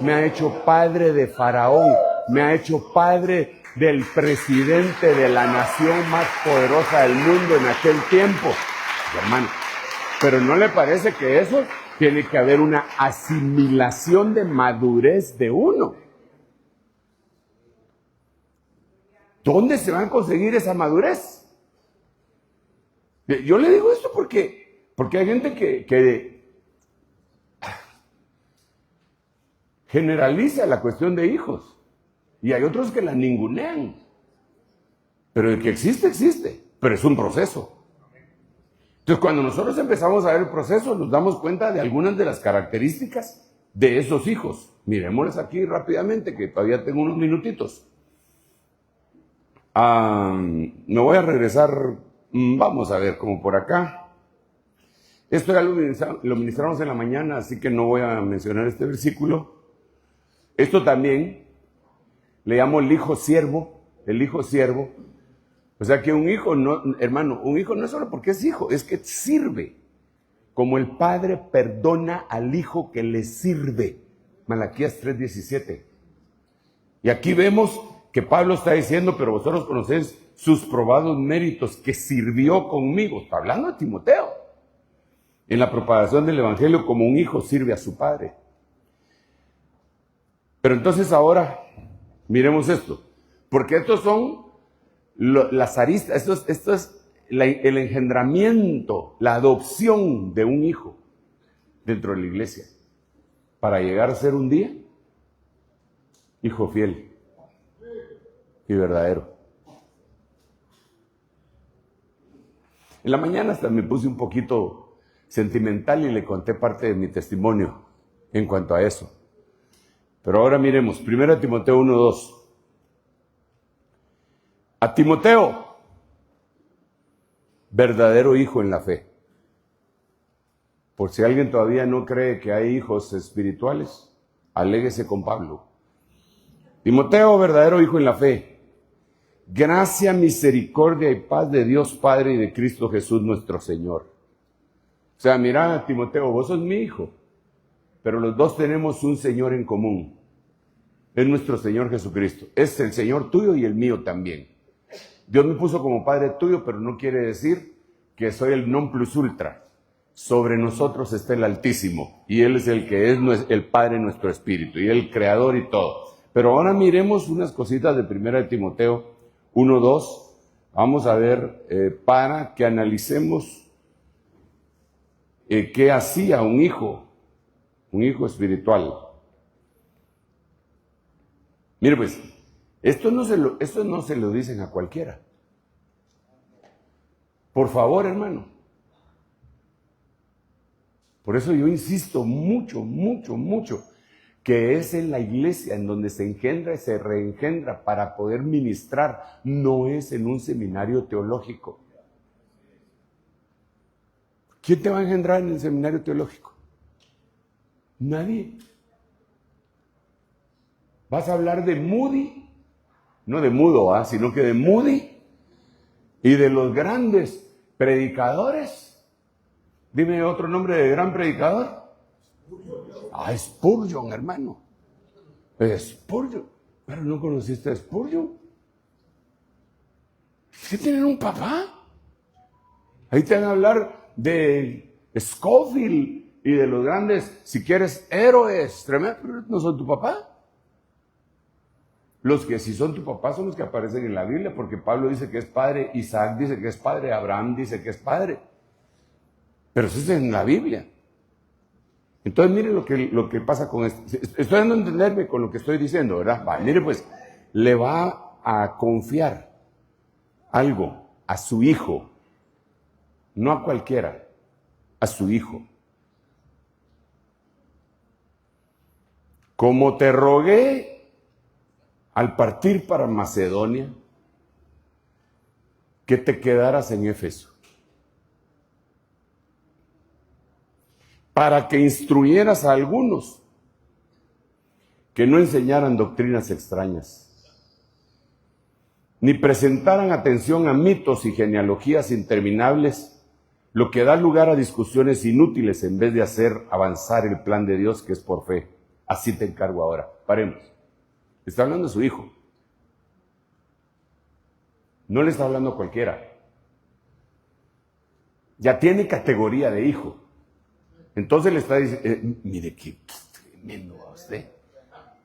me ha hecho padre de Faraón, me ha hecho padre del presidente de la nación más poderosa del mundo en aquel tiempo, hermano. Pero ¿no le parece que eso tiene que haber una asimilación de madurez de uno? ¿Dónde se va a conseguir esa madurez? Yo le digo esto porque hay gente que generaliza la cuestión de hijos y hay otros que la ningunean. Pero el que existe, existe, pero es un proceso. Entonces, cuando nosotros empezamos a ver el proceso, nos damos cuenta de algunas de las características de esos hijos. Miremosles aquí rápidamente, que todavía tengo unos minutitos. Me voy a regresar, vamos a ver, como por acá. Esto ya lo ministramos en la mañana, así que no voy a mencionar este versículo. Esto también le llamo el hijo siervo, el hijo siervo. O sea que un hijo, no, hermano, un hijo no es solo porque es hijo, es que sirve. Como el padre perdona al hijo que le sirve. Malaquías 3:17. Y aquí vemos que Pablo está diciendo, pero vosotros conocéis sus probados méritos, que sirvió conmigo. Está hablando de Timoteo. En la propagación del evangelio, como un hijo sirve a su padre. Pero entonces ahora, miremos esto. Porque estos son las aristas, esto es el engendramiento, la adopción de un hijo dentro de la iglesia. Para llegar a ser un día, hijo fiel y verdadero. En la mañana hasta me puse un poquito sentimental y le conté parte de mi testimonio en cuanto a eso. Pero ahora miremos, 1 Timoteo 1:2. A Timoteo, verdadero hijo en la fe. Por si alguien todavía no cree que hay hijos espirituales, aléguese con Pablo. Timoteo, verdadero hijo en la fe. Gracia, misericordia y paz de Dios Padre y de Cristo Jesús nuestro Señor. O sea, mira, Timoteo, vos sos mi hijo, pero los dos tenemos un Señor en común. Es nuestro Señor Jesucristo. Es el Señor tuyo y el mío también. Dios me puso como Padre tuyo, pero no quiere decir que soy el non plus ultra. Sobre nosotros está el Altísimo, y Él es el que es el Padre de nuestro espíritu, y el Creador y todo. Pero ahora miremos unas cositas de 1 Timoteo 1:2. Vamos a ver, para que analicemos qué hacía un hijo espiritual. Mire pues, esto no se lo dicen a cualquiera. Por favor, hermano. Por eso yo insisto mucho, que es en la iglesia en donde se engendra y se reengendra para poder ministrar, no es en un seminario teológico. ¿Quién te va a engendrar en el seminario teológico? Nadie. Vas a hablar de Moody, no de mudo, sino que de Moody y de los grandes predicadores. Dime otro nombre de gran predicador. Spurgeon, hermano. Spurgeon. Pero no conociste a Spurgeon. ¿Sí tienen un papá? Ahí te van a hablar de Scofield y de los grandes, si quieres, héroes tremendos. ¿No son tu papá? Los que sí son tu papá son los que aparecen en la Biblia, porque Pablo dice que es padre, Isaac dice que es padre, Abraham dice que es padre. Pero eso es en la Biblia. Entonces mire lo que pasa con esto. Estoy dando a entenderme con lo que estoy diciendo, ¿verdad? Mire pues, le va a confiar algo a su hijo, no a cualquiera, a su hijo. Como te rogué al partir para Macedonia, que te quedaras en Éfeso, para que instruyeras a algunos que no enseñaran doctrinas extrañas, ni presentaran atención a mitos y genealogías interminables, lo que da lugar a discusiones inútiles en vez de hacer avanzar el plan de Dios que es por fe. Así te encargo ahora. Paremos. Está hablando de su hijo. No le está hablando a cualquiera. Ya tiene categoría de hijo. Entonces le está diciendo, mire qué tremendo a usted.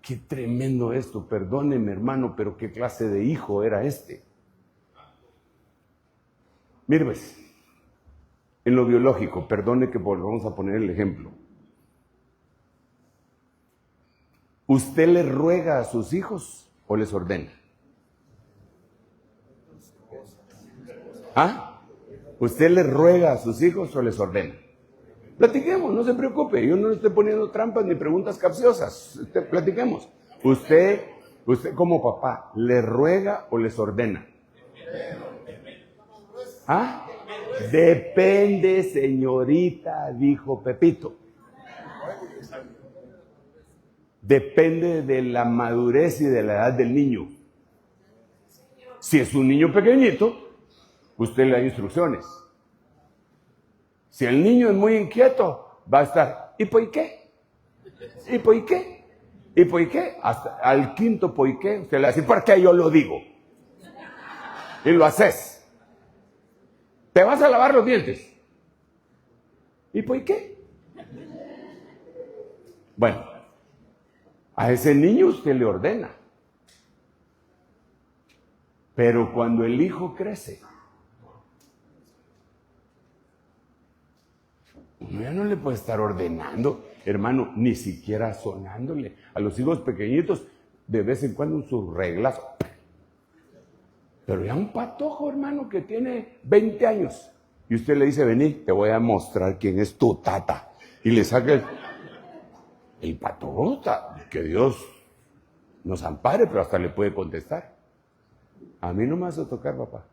Qué tremendo esto, perdóneme hermano, pero qué clase de hijo era este. Mire pues, en lo biológico, perdone que volvamos a poner el ejemplo. ¿Usted le ruega a sus hijos o les ordena? ¿Ah? ¿Usted le ruega a sus hijos o les ordena? Platiquemos, no se preocupe, yo no le estoy poniendo trampas ni preguntas capciosas. Platiquemos. Usted como papá, ¿le ruega o les ordena? ¿Ah? Depende, señorita, dijo Pepito. Depende de la madurez y de la edad del niño. Si es un niño pequeñito, usted le da instrucciones. Si el niño es muy inquieto, va a estar, ¿y por qué? ¿Y por qué? ¿Y por qué? Hasta al quinto por qué, usted le va a decir, ¿por qué yo lo digo? Y lo haces. ¿Te vas a lavar los dientes? ¿Y por qué? Bueno, a ese niño usted le ordena. Pero cuando el hijo crece, uno ya no le puede estar ordenando, hermano, ni siquiera sonándole. A los hijos pequeñitos, de vez en cuando sus reglas. Pero ya un patojo, hermano, que tiene 20 años. Y usted le dice, vení, te voy a mostrar quién es tu tata. Y le saca el patojo, que Dios nos ampare, pero hasta le puede contestar. A mí no me vas a tocar, papá.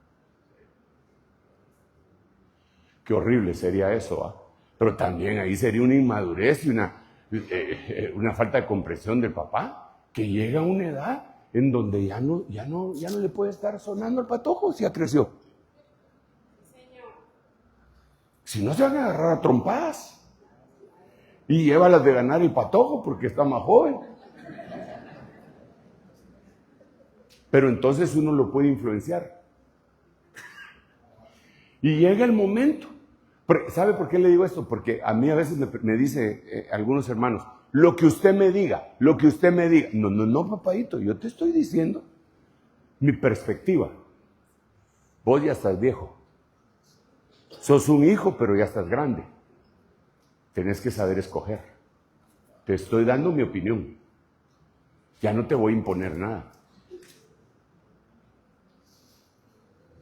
Qué horrible sería eso, ¿ah? Pero también ahí sería una inmadurez y una falta de comprensión del papá, que llega a una edad en donde ya no le puede estar sonando el patojo si ya creció. Si no, se van a agarrar a trompadas. Y llévalas de ganar el patojo porque está más joven. Pero entonces uno lo puede influenciar. Y llega el momento. ¿Sabe por qué le digo esto? Porque a mí a veces me dice algunos hermanos, lo que usted me diga. No, papadito, yo te estoy diciendo mi perspectiva. Vos ya estás viejo. Sos un hijo, pero ya estás grande. Tenés que saber escoger. Te estoy dando mi opinión. Ya no te voy a imponer nada.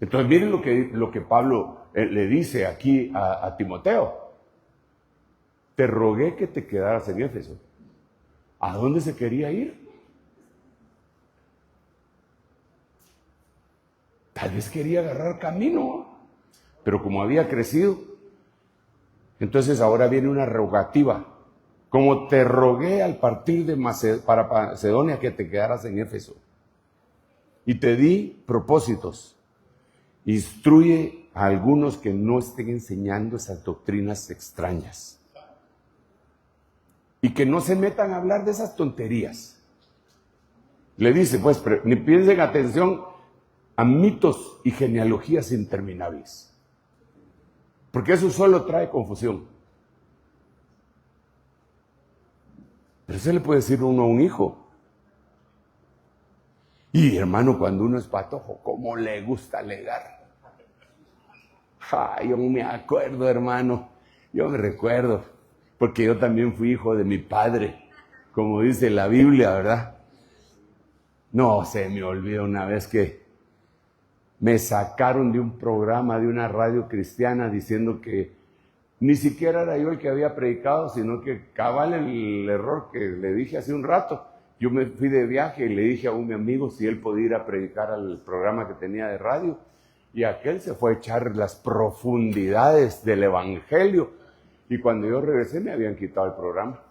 Entonces miren lo que Pablo le dice aquí a Timoteo. Te rogué que te quedaras en Éfeso. ¿A dónde se quería ir? Tal vez quería agarrar camino, pero como había crecido, entonces ahora viene una rogativa. Como te rogué al partir para Macedonia que te quedaras en Éfeso. Y te di propósitos. Instruye a algunos que no estén enseñando esas doctrinas extrañas. Y que no se metan a hablar de esas tonterías. Le dice, pues, ni piensen atención a mitos y genealogías interminables. Porque eso solo trae confusión. Pero eso le puede decir uno a un hijo. Y hermano, cuando uno es patojo, ¿cómo le gusta alegar? Yo me acuerdo, hermano, yo me recuerdo, porque yo también fui hijo de mi padre, como dice la Biblia, ¿verdad? No, se me olvidó una vez que me sacaron de un programa, de una radio cristiana, diciendo que ni siquiera era yo el que había predicado, sino que cabal el error que le dije hace un rato, yo me fui de viaje y le dije a un amigo si él podía ir a predicar al programa que tenía de radio. Y aquel se fue a echar las profundidades del evangelio. Y cuando yo regresé me habían quitado el programa.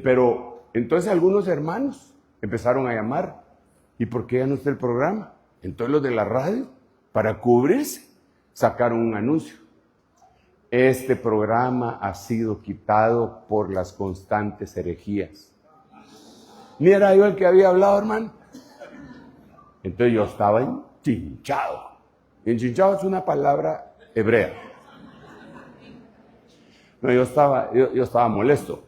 Pero entonces algunos hermanos empezaron a llamar. ¿Y por qué ya no está el programa? Entonces los de la radio, para cubrirse, sacaron un anuncio. Este programa ha sido quitado por las constantes herejías. Ni era yo el que había hablado, hermano. Entonces yo estaba enchinchado. Enchinchado es una palabra hebrea. No, yo estaba molesto.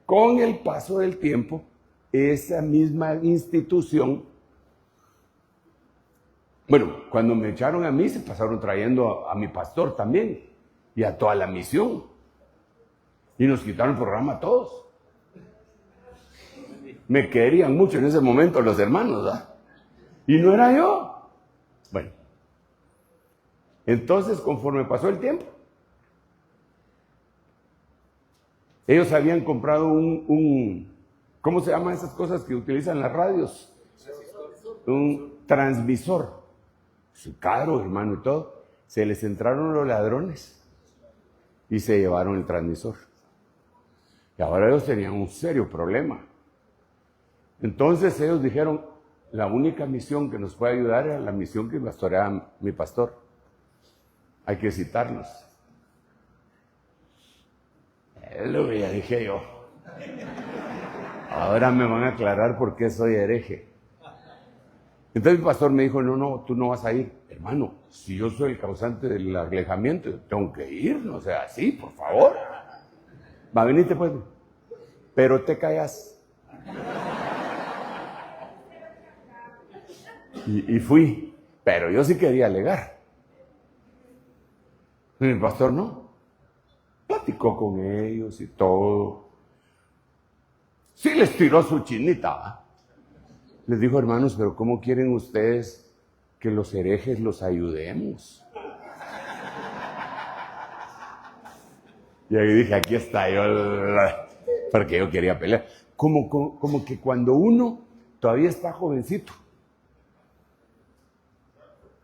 Con el paso del tiempo, esa misma institución, bueno, cuando me echaron a mí, se pasaron trayendo a mi pastor también y a toda la misión. Y nos quitaron el programa a todos. Me querían mucho en ese momento los hermanos, ¿verdad? Y no era yo. Bueno, entonces conforme pasó el tiempo, ellos habían comprado ¿cómo se llaman esas cosas que utilizan las radios? Un transmisor. Es caro, hermano, y todo. Se les entraron los ladrones y se llevaron el transmisor. Y ahora ellos tenían un serio problema. Entonces ellos dijeron, la única misión que nos puede ayudar era la misión que pastoreaba mi pastor. Hay que citarlos. Aleluya, dije yo. Ahora me van a aclarar por qué soy hereje. Entonces mi pastor me dijo, no, tú no vas a ir. Hermano, si yo soy el causante del alejamiento, tengo que ir, no sea así, por favor. Va, venite pues. Pero te callas. Y fui, pero yo sí quería alegar. Y el pastor no. Platicó con ellos y todo. Sí les tiró su chinita, ¿va? Les dijo, hermanos, pero ¿cómo quieren ustedes que los herejes los ayudemos? Y ahí dije, aquí está yo, porque yo quería pelear. Como que cuando uno todavía está jovencito,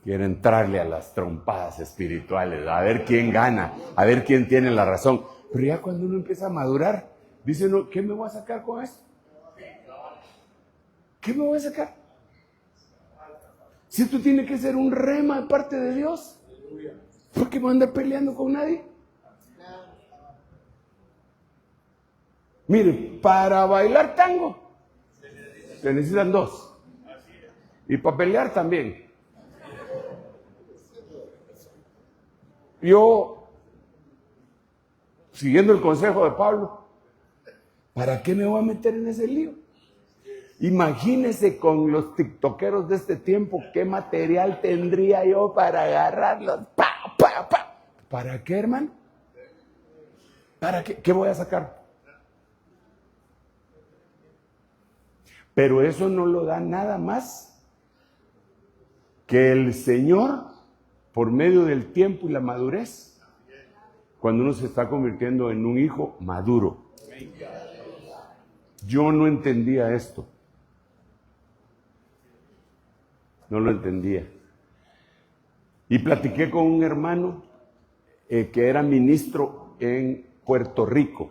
quiere entrarle a las trompadas espirituales, a ver quién gana, a ver quién tiene la razón. Pero ya cuando uno empieza a madurar, dice uno, ¿qué me voy a sacar con esto? ¿Qué me voy a sacar? Si esto tiene que ser un rema de parte de Dios, ¿por qué me voy a andar peleando con nadie? Mire, para bailar tango se necesitan dos. Y para pelear también. Yo, siguiendo el consejo de Pablo, ¿para qué me voy a meter en ese lío? Imagínese con los tiktokeros de este tiempo, ¿qué material tendría yo para agarrarlos? ¡Pa, pa, pa! ¿Para qué, hermano? ¿Para qué? ¿Qué voy a sacar? Pero eso no lo da nada más que el Señor, por medio del tiempo y la madurez, cuando uno se está convirtiendo en un hijo maduro. Yo no entendía esto. No lo entendía. Y platiqué con un hermano que era ministro en Puerto Rico.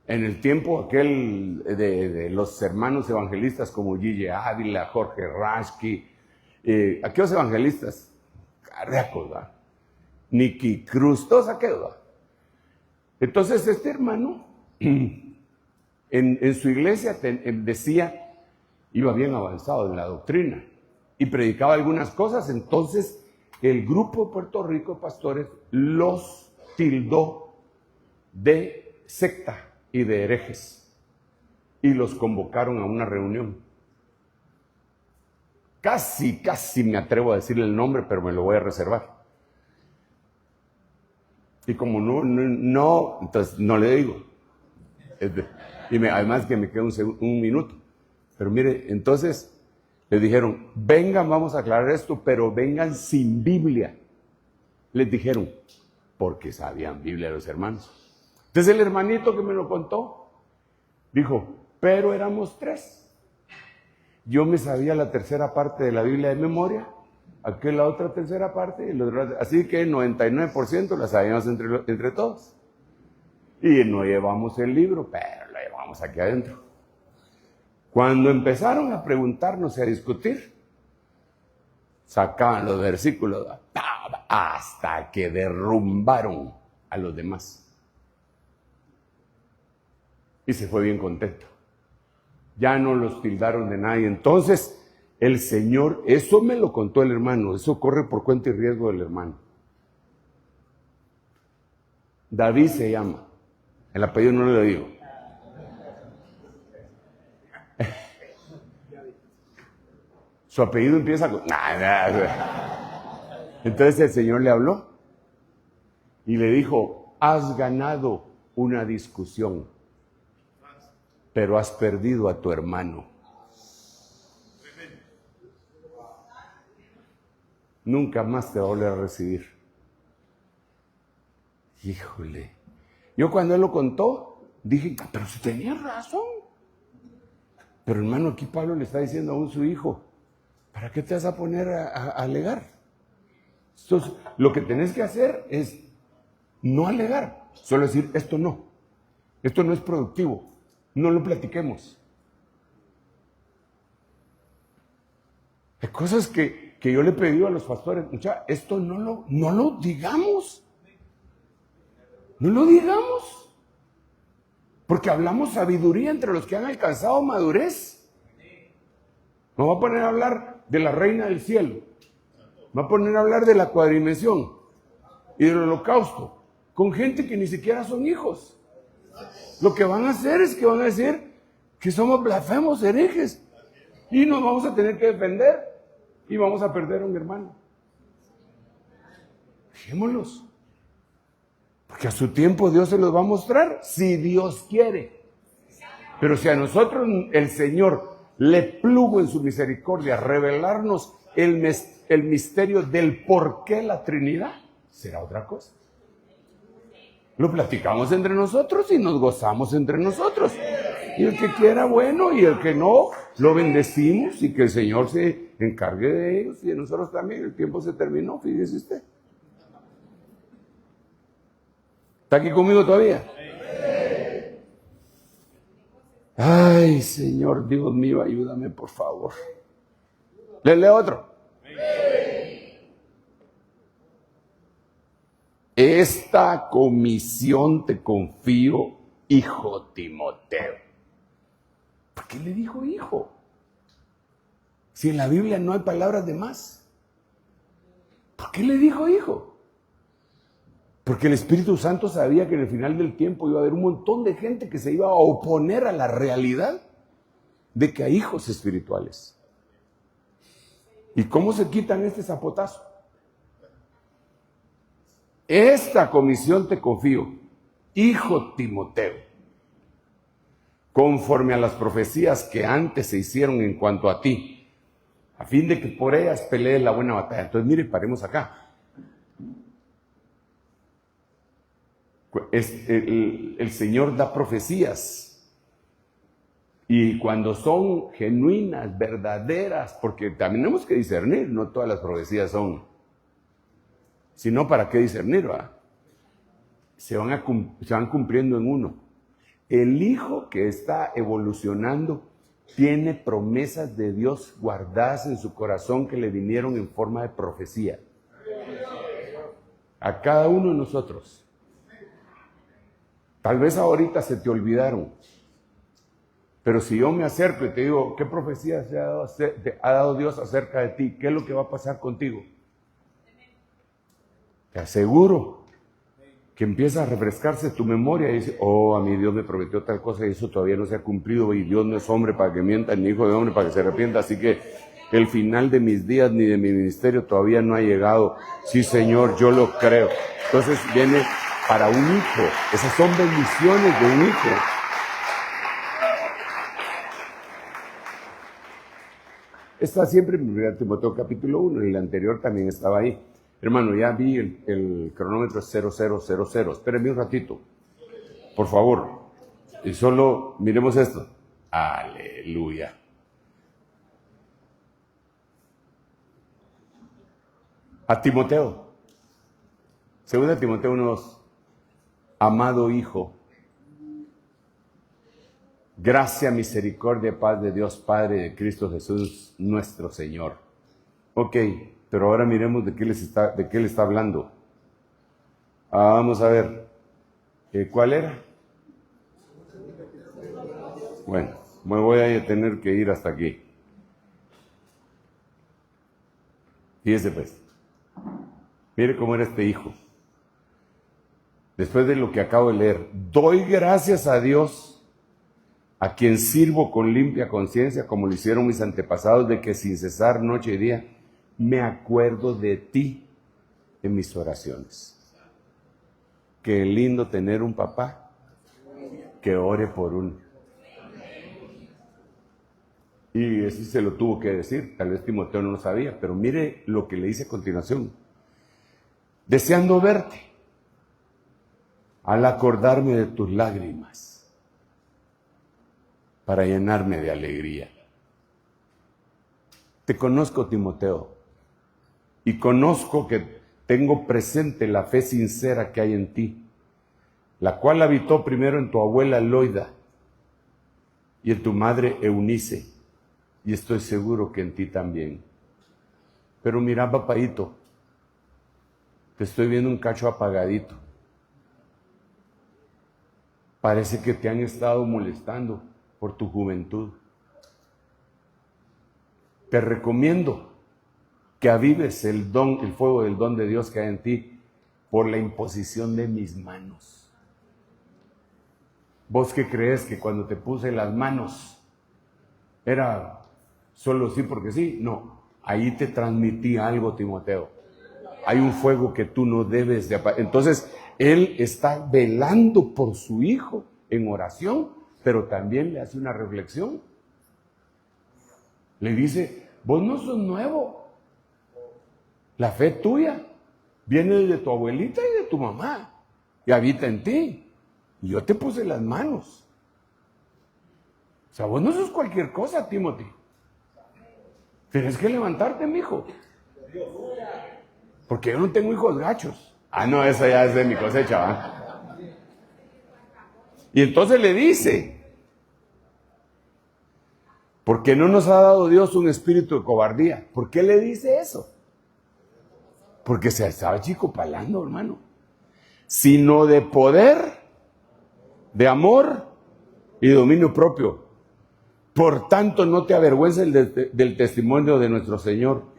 En el tiempo aquel de los hermanos evangelistas como Gille Ávila, Jorge Rasky, aquellos evangelistas, carriacos, ¿verdad? Nicky Cruz, todos aquellos, ¿verdad? Entonces este hermano en su iglesia decía, iba bien avanzado en la doctrina y predicaba algunas cosas. Entonces el grupo de Puerto Rico de pastores los tildó de secta y de herejes y los convocaron a una reunión. Casi me atrevo a decirle el nombre, pero me lo voy a reservar. Y como no, entonces no le digo. Además que me queda un minuto. Pero mire, entonces les dijeron, vengan, vamos a aclarar esto, pero vengan sin Biblia. Les dijeron, porque sabían Biblia los hermanos. Entonces el hermanito que me lo contó, dijo, pero éramos 3. Yo me sabía la tercera parte de la Biblia de memoria, aquel la otra tercera parte, y los demás, así que el 99% la sabíamos entre todos. Y no llevamos el libro, pero lo llevamos aquí adentro. Cuando empezaron a preguntarnos y a discutir, sacaban los versículos hasta que derrumbaron a los demás. Y se fue bien contento. Ya no los tildaron de nadie. Entonces, el Señor, eso me lo contó el hermano, eso corre por cuenta y riesgo del hermano. David se llama, el apellido no lo digo. Su apellido empieza con... Entonces el Señor le habló y le dijo, has ganado una discusión, pero has perdido a tu hermano. Nunca más te va a volver a recibir. Híjole. Yo cuando él lo contó, dije, pero si tenía razón. Pero hermano, aquí Pablo le está diciendo a su hijo, ¿para qué te vas a poner a alegar? Entonces, lo que tenés que hacer es no alegar, solo decir, esto no es productivo, no lo platiquemos. Hay cosas que yo le he pedido a los pastores, mucha, esto no lo digamos, no lo digamos, porque hablamos sabiduría entre los que han alcanzado madurez. Me voy a poner a hablar de la reina del cielo, me voy a poner a hablar de la cuadrimensión y del holocausto, con gente que ni siquiera son hijos. Lo que van a hacer es que van a decir que somos blasfemos, herejes, y nos vamos a tener que defender y vamos a perder a un hermano. Dejémoslos, porque a su tiempo Dios se los va a mostrar, si Dios quiere. Pero si a nosotros el Señor le plugo en su misericordia revelarnos el misterio del por qué la Trinidad, será otra cosa. Lo platicamos entre nosotros y nos gozamos entre nosotros. Y el que quiera, bueno, y el que no, lo bendecimos y que el Señor se encargue de ellos y de nosotros también. El tiempo se terminó, fíjese usted. ¿Está aquí conmigo todavía? Ay, Señor, Dios mío, ayúdame, por favor. ¿Le leo otro? Esta comisión te confío, hijo Timoteo. ¿Por qué le dijo hijo? Si en la Biblia no hay palabras de más. ¿Por qué le dijo hijo? Porque el Espíritu Santo sabía que en el final del tiempo iba a haber un montón de gente que se iba a oponer a la realidad de que hay hijos espirituales. ¿Y cómo se quitan este zapotazo? Esta comisión te confío, hijo Timoteo, conforme a las profecías que antes se hicieron en cuanto a ti, a fin de que por ellas pelees la buena batalla. Entonces, mire, paremos acá. El Señor da profecías, y cuando son genuinas, verdaderas, porque también tenemos que discernir, no todas las profecías son. Si no, ¿para qué discernir? Se van cumpliendo en uno. El hijo que está evolucionando tiene promesas de Dios guardadas en su corazón que le vinieron en forma de profecía. A cada uno de nosotros. Tal vez ahorita se te olvidaron. Pero si yo me acerco y te digo, ¿qué profecía te ha dado Dios acerca de ti? ¿Qué es lo que va a pasar contigo? Te aseguro que empieza a refrescarse tu memoria y dice, a mí Dios me prometió tal cosa y eso todavía no se ha cumplido, y Dios no es hombre para que mienta, ni hijo de hombre para que se arrepienta, así que el final de mis días ni de mi ministerio todavía no ha llegado. Sí, Señor, yo lo creo. Entonces viene para un hijo. Esas son bendiciones de un hijo. Está siempre en 1 Timoteo capítulo 1, y el anterior también estaba ahí. Hermano, ya vi el cronómetro 0000. Espérenme un ratito. por favor. Y solo miremos esto. Aleluya. A Timoteo. Segunda Timoteo 1:2. Amado hijo, gracia, misericordia, paz de Dios Padre, de Cristo Jesús, nuestro Señor. Ok, pero ahora miremos de qué le está hablando. Vamos a ver. ¿Cuál era? Bueno, me voy a tener que ir hasta aquí. Fíjese pues. Mire cómo era este hijo. Después de lo que acabo de leer, doy gracias a Dios, a quien sirvo con limpia conciencia, como lo hicieron mis antepasados, de que sin cesar noche y día me acuerdo de ti en mis oraciones. Qué lindo tener un papá que ore por uno. Y eso se lo tuvo que decir, tal vez Timoteo no lo sabía, pero mire lo que le dice a continuación. Deseando verte, al acordarme de tus lágrimas, para llenarme de alegría. Te conozco, Timoteo, y conozco que tengo presente la fe sincera que hay en ti, la cual habitó primero en tu abuela Loida y en tu madre Eunice, y estoy seguro que en ti también. Pero mira, papaíto, te estoy viendo un cacho apagadito. Parece que te han estado molestando por tu juventud. Te recomiendo que avives el fuego del don de Dios que hay en ti por la imposición de mis manos. ¿Vos qué crees que cuando te puse las manos era solo sí porque sí? No, ahí te transmití algo, Timoteo. Hay un fuego que tú no debes de apagar. Entonces, él está velando por su hijo en oración, pero también le hace una reflexión. Le dice, vos no sos nuevo. La fe tuya viene de tu abuelita y de tu mamá y habita en ti. Y yo te puse las manos. O sea, vos no sos cualquier cosa, Timothy. Tienes que levantarte, mijo. Porque yo no tengo hijos gachos. Ah, no, esa ya es de mi cosecha, ¿va? Y entonces le dice, porque no nos ha dado Dios un espíritu de cobardía. ¿Por qué le dice eso? Porque se estaba achicopalando, hermano. Sino de poder, de amor y dominio propio. Por tanto, no te avergüences del testimonio de nuestro Señor,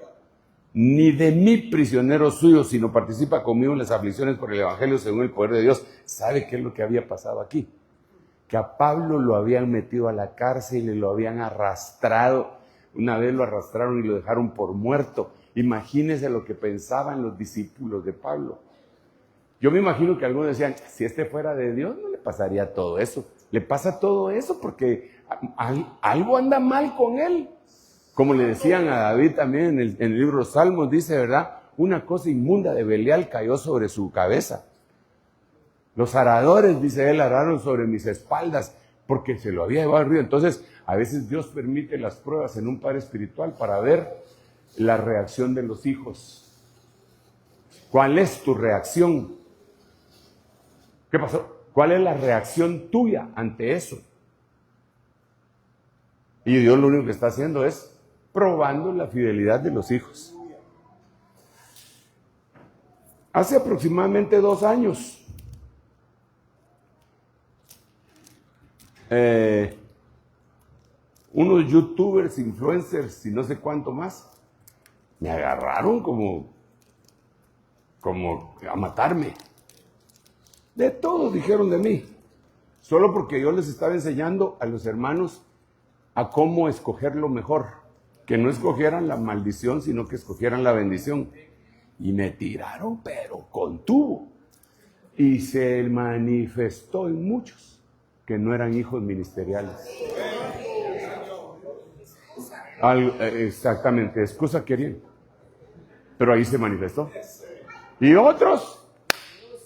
ni de mí prisionero suyo, sino participa conmigo en las aflicciones por el Evangelio según el poder de Dios. ¿Sabe qué es lo que había pasado aquí? Que a Pablo lo habían metido a la cárcel y lo habían arrastrado. Una vez lo arrastraron y lo dejaron por muerto. Imagínense lo que pensaban los discípulos de Pablo. Yo me imagino que algunos decían, si este fuera de Dios no le pasaría todo eso. Le pasa todo eso porque algo anda mal con él. Como le decían a David también en el libro de los Salmos, dice, ¿verdad? Una cosa inmunda de Belial cayó sobre su cabeza. Los aradores, dice él, araron sobre mis espaldas porque se lo había llevado al río. Entonces, a veces Dios permite las pruebas en un padre espiritual para ver la reacción de los hijos. ¿Cuál es tu reacción? ¿Qué pasó? ¿Cuál es la reacción tuya ante eso? Y Dios lo único que está haciendo es probando la fidelidad de los hijos. Hace aproximadamente 2 años, unos youtubers, influencers y no sé cuánto más, me agarraron como a matarme. De todo dijeron de mí, solo porque yo les estaba enseñando a los hermanos a cómo escoger lo mejor. Que no escogieran la maldición, sino que escogieran la bendición. Y me tiraron, pero con tubo. Y se manifestó en muchos que no eran hijos ministeriales. Exactamente, excusa querían. Pero ahí se manifestó. Y otros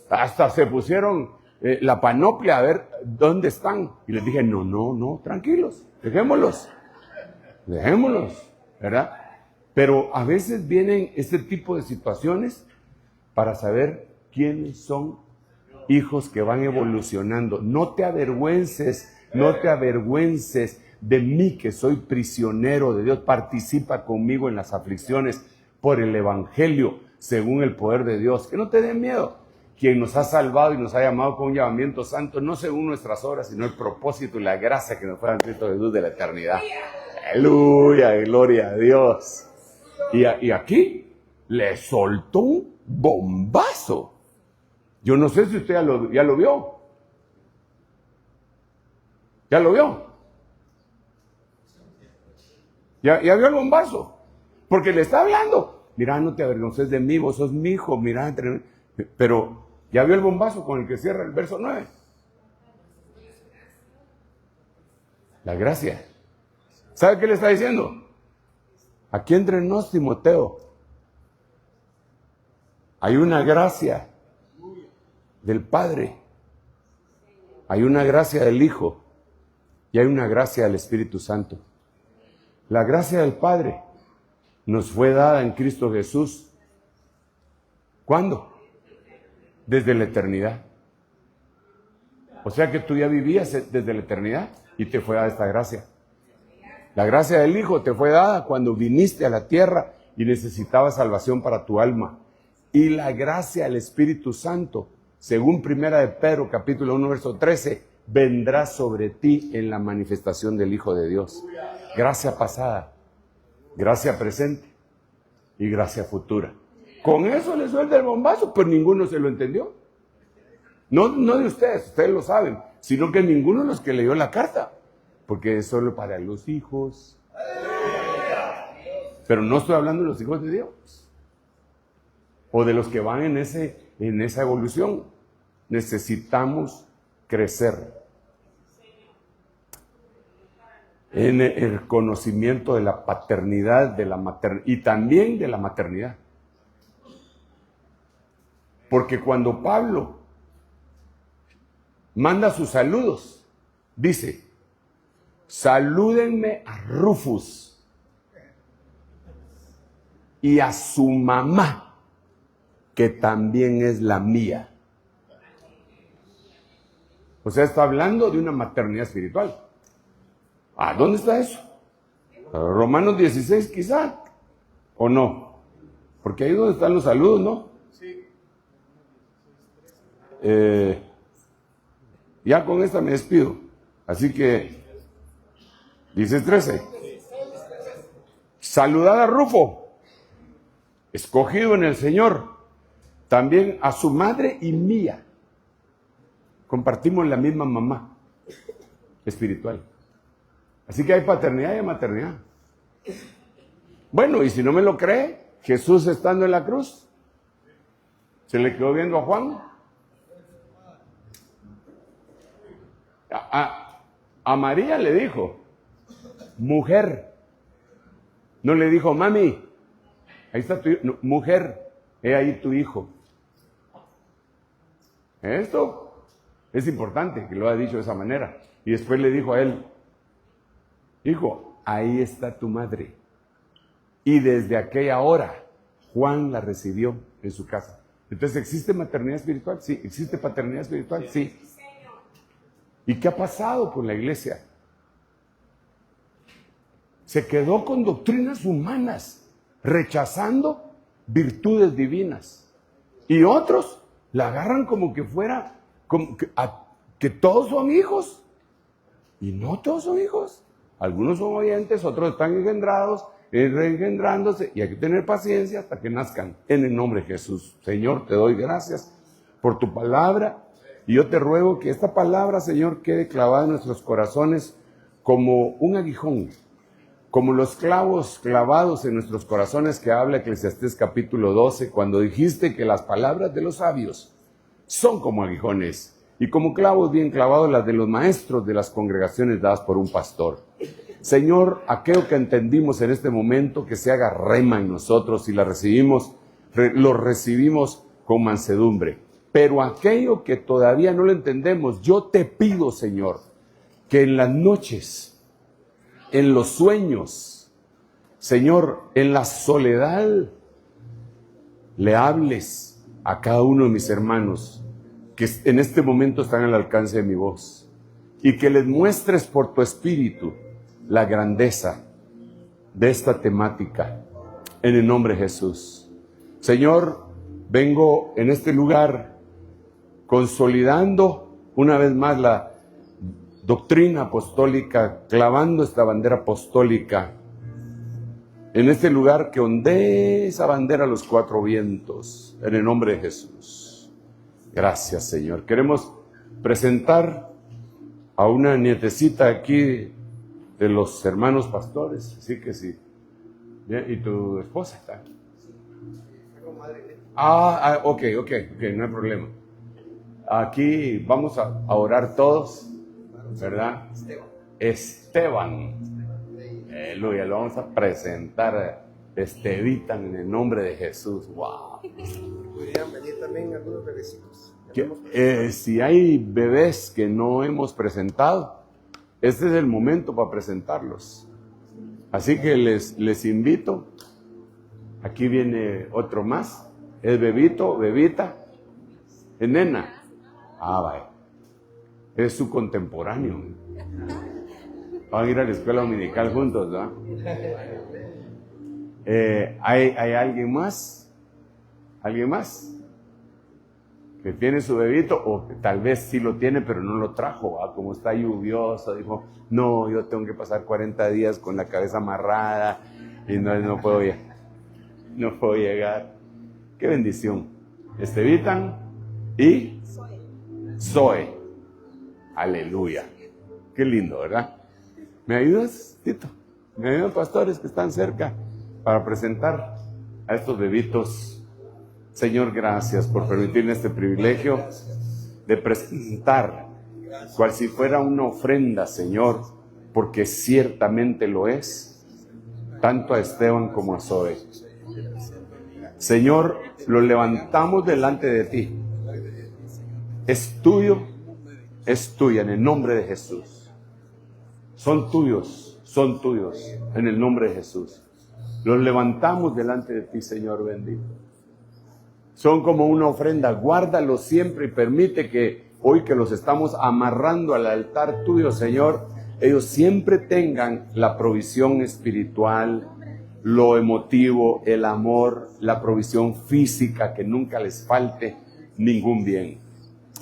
hasta se pusieron la panoplia a ver dónde están. Y les dije, no, tranquilos, dejémoslos, ¿verdad? Pero a veces vienen este tipo de situaciones para saber quiénes son hijos que van evolucionando. No te avergüences de mí, que soy prisionero de Dios. Participa conmigo en las aflicciones por el evangelio, según el poder de Dios. Que no te dé miedo. Quien nos ha salvado y nos ha llamado con un llamamiento santo, no según nuestras obras, sino el propósito y la gracia que nos fue en Cristo Jesús de la eternidad. Aleluya, gloria a Dios. Y aquí le soltó un bombazo. Yo no sé si usted ya lo vio. ¿Ya lo vio? ¿Ya vio el bombazo? Porque le está hablando. Mira, no te avergonces de mí, vos sos mi hijo, mira. Pero ya vio el bombazo con el que cierra el verso 9. La gracia. ¿Sabe qué le está diciendo? Aquí entre nos, Timoteo, hay una gracia del Padre, hay una gracia del Hijo y hay una gracia del Espíritu Santo. La gracia del Padre nos fue dada en Cristo Jesús. ¿Cuándo? Desde la eternidad. O sea que tú ya vivías desde la eternidad y te fue dada esta gracia. La gracia del Hijo te fue dada cuando viniste a la tierra y necesitabas salvación para tu alma. Y la gracia del Espíritu Santo, según 1 de Pedro, capítulo 1, verso 13, vendrá sobre ti en la manifestación del Hijo de Dios. Gracia pasada, gracia presente y gracia futura. Con eso le suelta el bombazo, pero ninguno se lo entendió. No de ustedes lo saben, sino que ninguno de los que leyó la carta. Porque es solo para los hijos. Pero no estoy hablando de los hijos de Dios. O de los que van en esa evolución. Necesitamos crecer en el conocimiento de la paternidad, de la maternidad y también de la maternidad. Porque cuando Pablo manda sus saludos, dice: salúdenme a Rufus y a su mamá, que también es la mía. O sea, está hablando de una maternidad espiritual. ¿Dónde está eso? Romanos 16 quizá, ¿o no? Porque ahí es donde están los saludos, ¿no? Sí. Ya con esta me despido. Así que 16:13. Saludad a Rufo, escogido en el Señor, también a su madre y mía. Compartimos la misma mamá espiritual. Así que hay paternidad y hay maternidad. Bueno, y si no me lo cree, Jesús estando en la cruz, se le quedó viendo a Juan. A María le dijo: mujer. No le dijo: mami, ahí está tu hijo. No, mujer, he ahí tu hijo. Esto es importante que lo haya dicho de esa manera. Y después le dijo a él: hijo, ahí está tu madre. Y desde aquella hora Juan la recibió en su casa. Entonces, ¿existe maternidad espiritual? Sí. ¿Existe paternidad espiritual? Sí. ¿Y qué ha pasado con la iglesia? Se quedó con doctrinas humanas, rechazando virtudes divinas. Y otros la agarran como que fuera, que todos son hijos. Y no todos son hijos. Algunos son oyentes, otros están engendrados, reengendrándose, y hay que tener paciencia hasta que nazcan. En el nombre de Jesús. Señor, te doy gracias por tu palabra. Y yo te ruego que esta palabra, Señor, quede clavada en nuestros corazones como un aguijón, como los clavos clavados en nuestros corazones que habla Eclesiastés capítulo 12, cuando dijiste que las palabras de los sabios son como aguijones y como clavos bien clavados las de los maestros de las congregaciones dadas por un pastor. Señor, aquello que entendimos en este momento, que se haga rema en nosotros y lo recibimos con mansedumbre. Pero aquello que todavía no lo entendemos, yo te pido, Señor, que en las noches, en los sueños, Señor, en la soledad, le hables a cada uno de mis hermanos que en este momento están al alcance de mi voz, y que les muestres por tu espíritu la grandeza de esta temática, en el nombre de Jesús. Señor, vengo en este lugar consolidando una vez más la doctrina apostólica, clavando esta bandera apostólica en este lugar, que ondee esa bandera a los cuatro vientos, en el nombre de Jesús. Gracias, Señor. Queremos presentar a una nietecita aquí de los hermanos pastores, así que sí. Bien, ¿y tu esposa está? Ok, no hay problema. Aquí vamos a orar todos, ¿verdad? Esteban. Aleluya, lo vamos a presentar. Estevita en el nombre de Jesús. Wow. Podrían venir también algunos bebecitos. Si hay bebés que no hemos presentado, este es el momento para presentarlos. Así que les invito. Aquí viene otro más. Es bebito, bebita, es nena. Vaya. Es su contemporáneo. Van a ir a la escuela dominical juntos, ¿no? ¿Hay alguien más? ¿Alguien más? Que tiene su bebito, o que tal vez sí lo tiene, pero no lo trajo, ¿va? Como está lluvioso, dijo, no, yo tengo que pasar 40 días con la cabeza amarrada y no puedo llegar. Qué bendición. Estevitan y Zoe. Aleluya. Qué lindo, ¿verdad? ¿Me ayudas, Tito? ¿Me ayudan pastores que están cerca para presentar a estos bebitos? Señor, gracias por permitirme este privilegio de presentar, cual si fuera una ofrenda, Señor, porque ciertamente lo es, tanto a Esteban como a Zoe. Señor, lo levantamos delante de ti. Es tuyo, es tuya, en el nombre de Jesús. Son tuyos, en el nombre de Jesús. Los levantamos delante de ti, Señor bendito. Son como una ofrenda, guárdalos siempre y permite que hoy que los estamos amarrando al altar tuyo, Señor, ellos siempre tengan la provisión espiritual, lo emotivo, el amor, la provisión física, que nunca les falte ningún bien.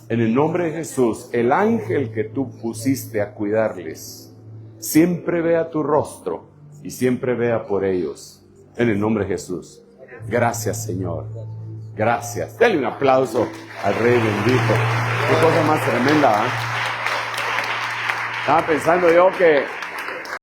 En el nombre de Jesús, el ángel que tú pusiste a cuidarles, siempre vea tu rostro y siempre vea por ellos. En el nombre de Jesús. Gracias, Señor. Gracias. Dale un aplauso al Rey bendito. Qué cosa más tremenda, ¿eh? Estaba pensando yo que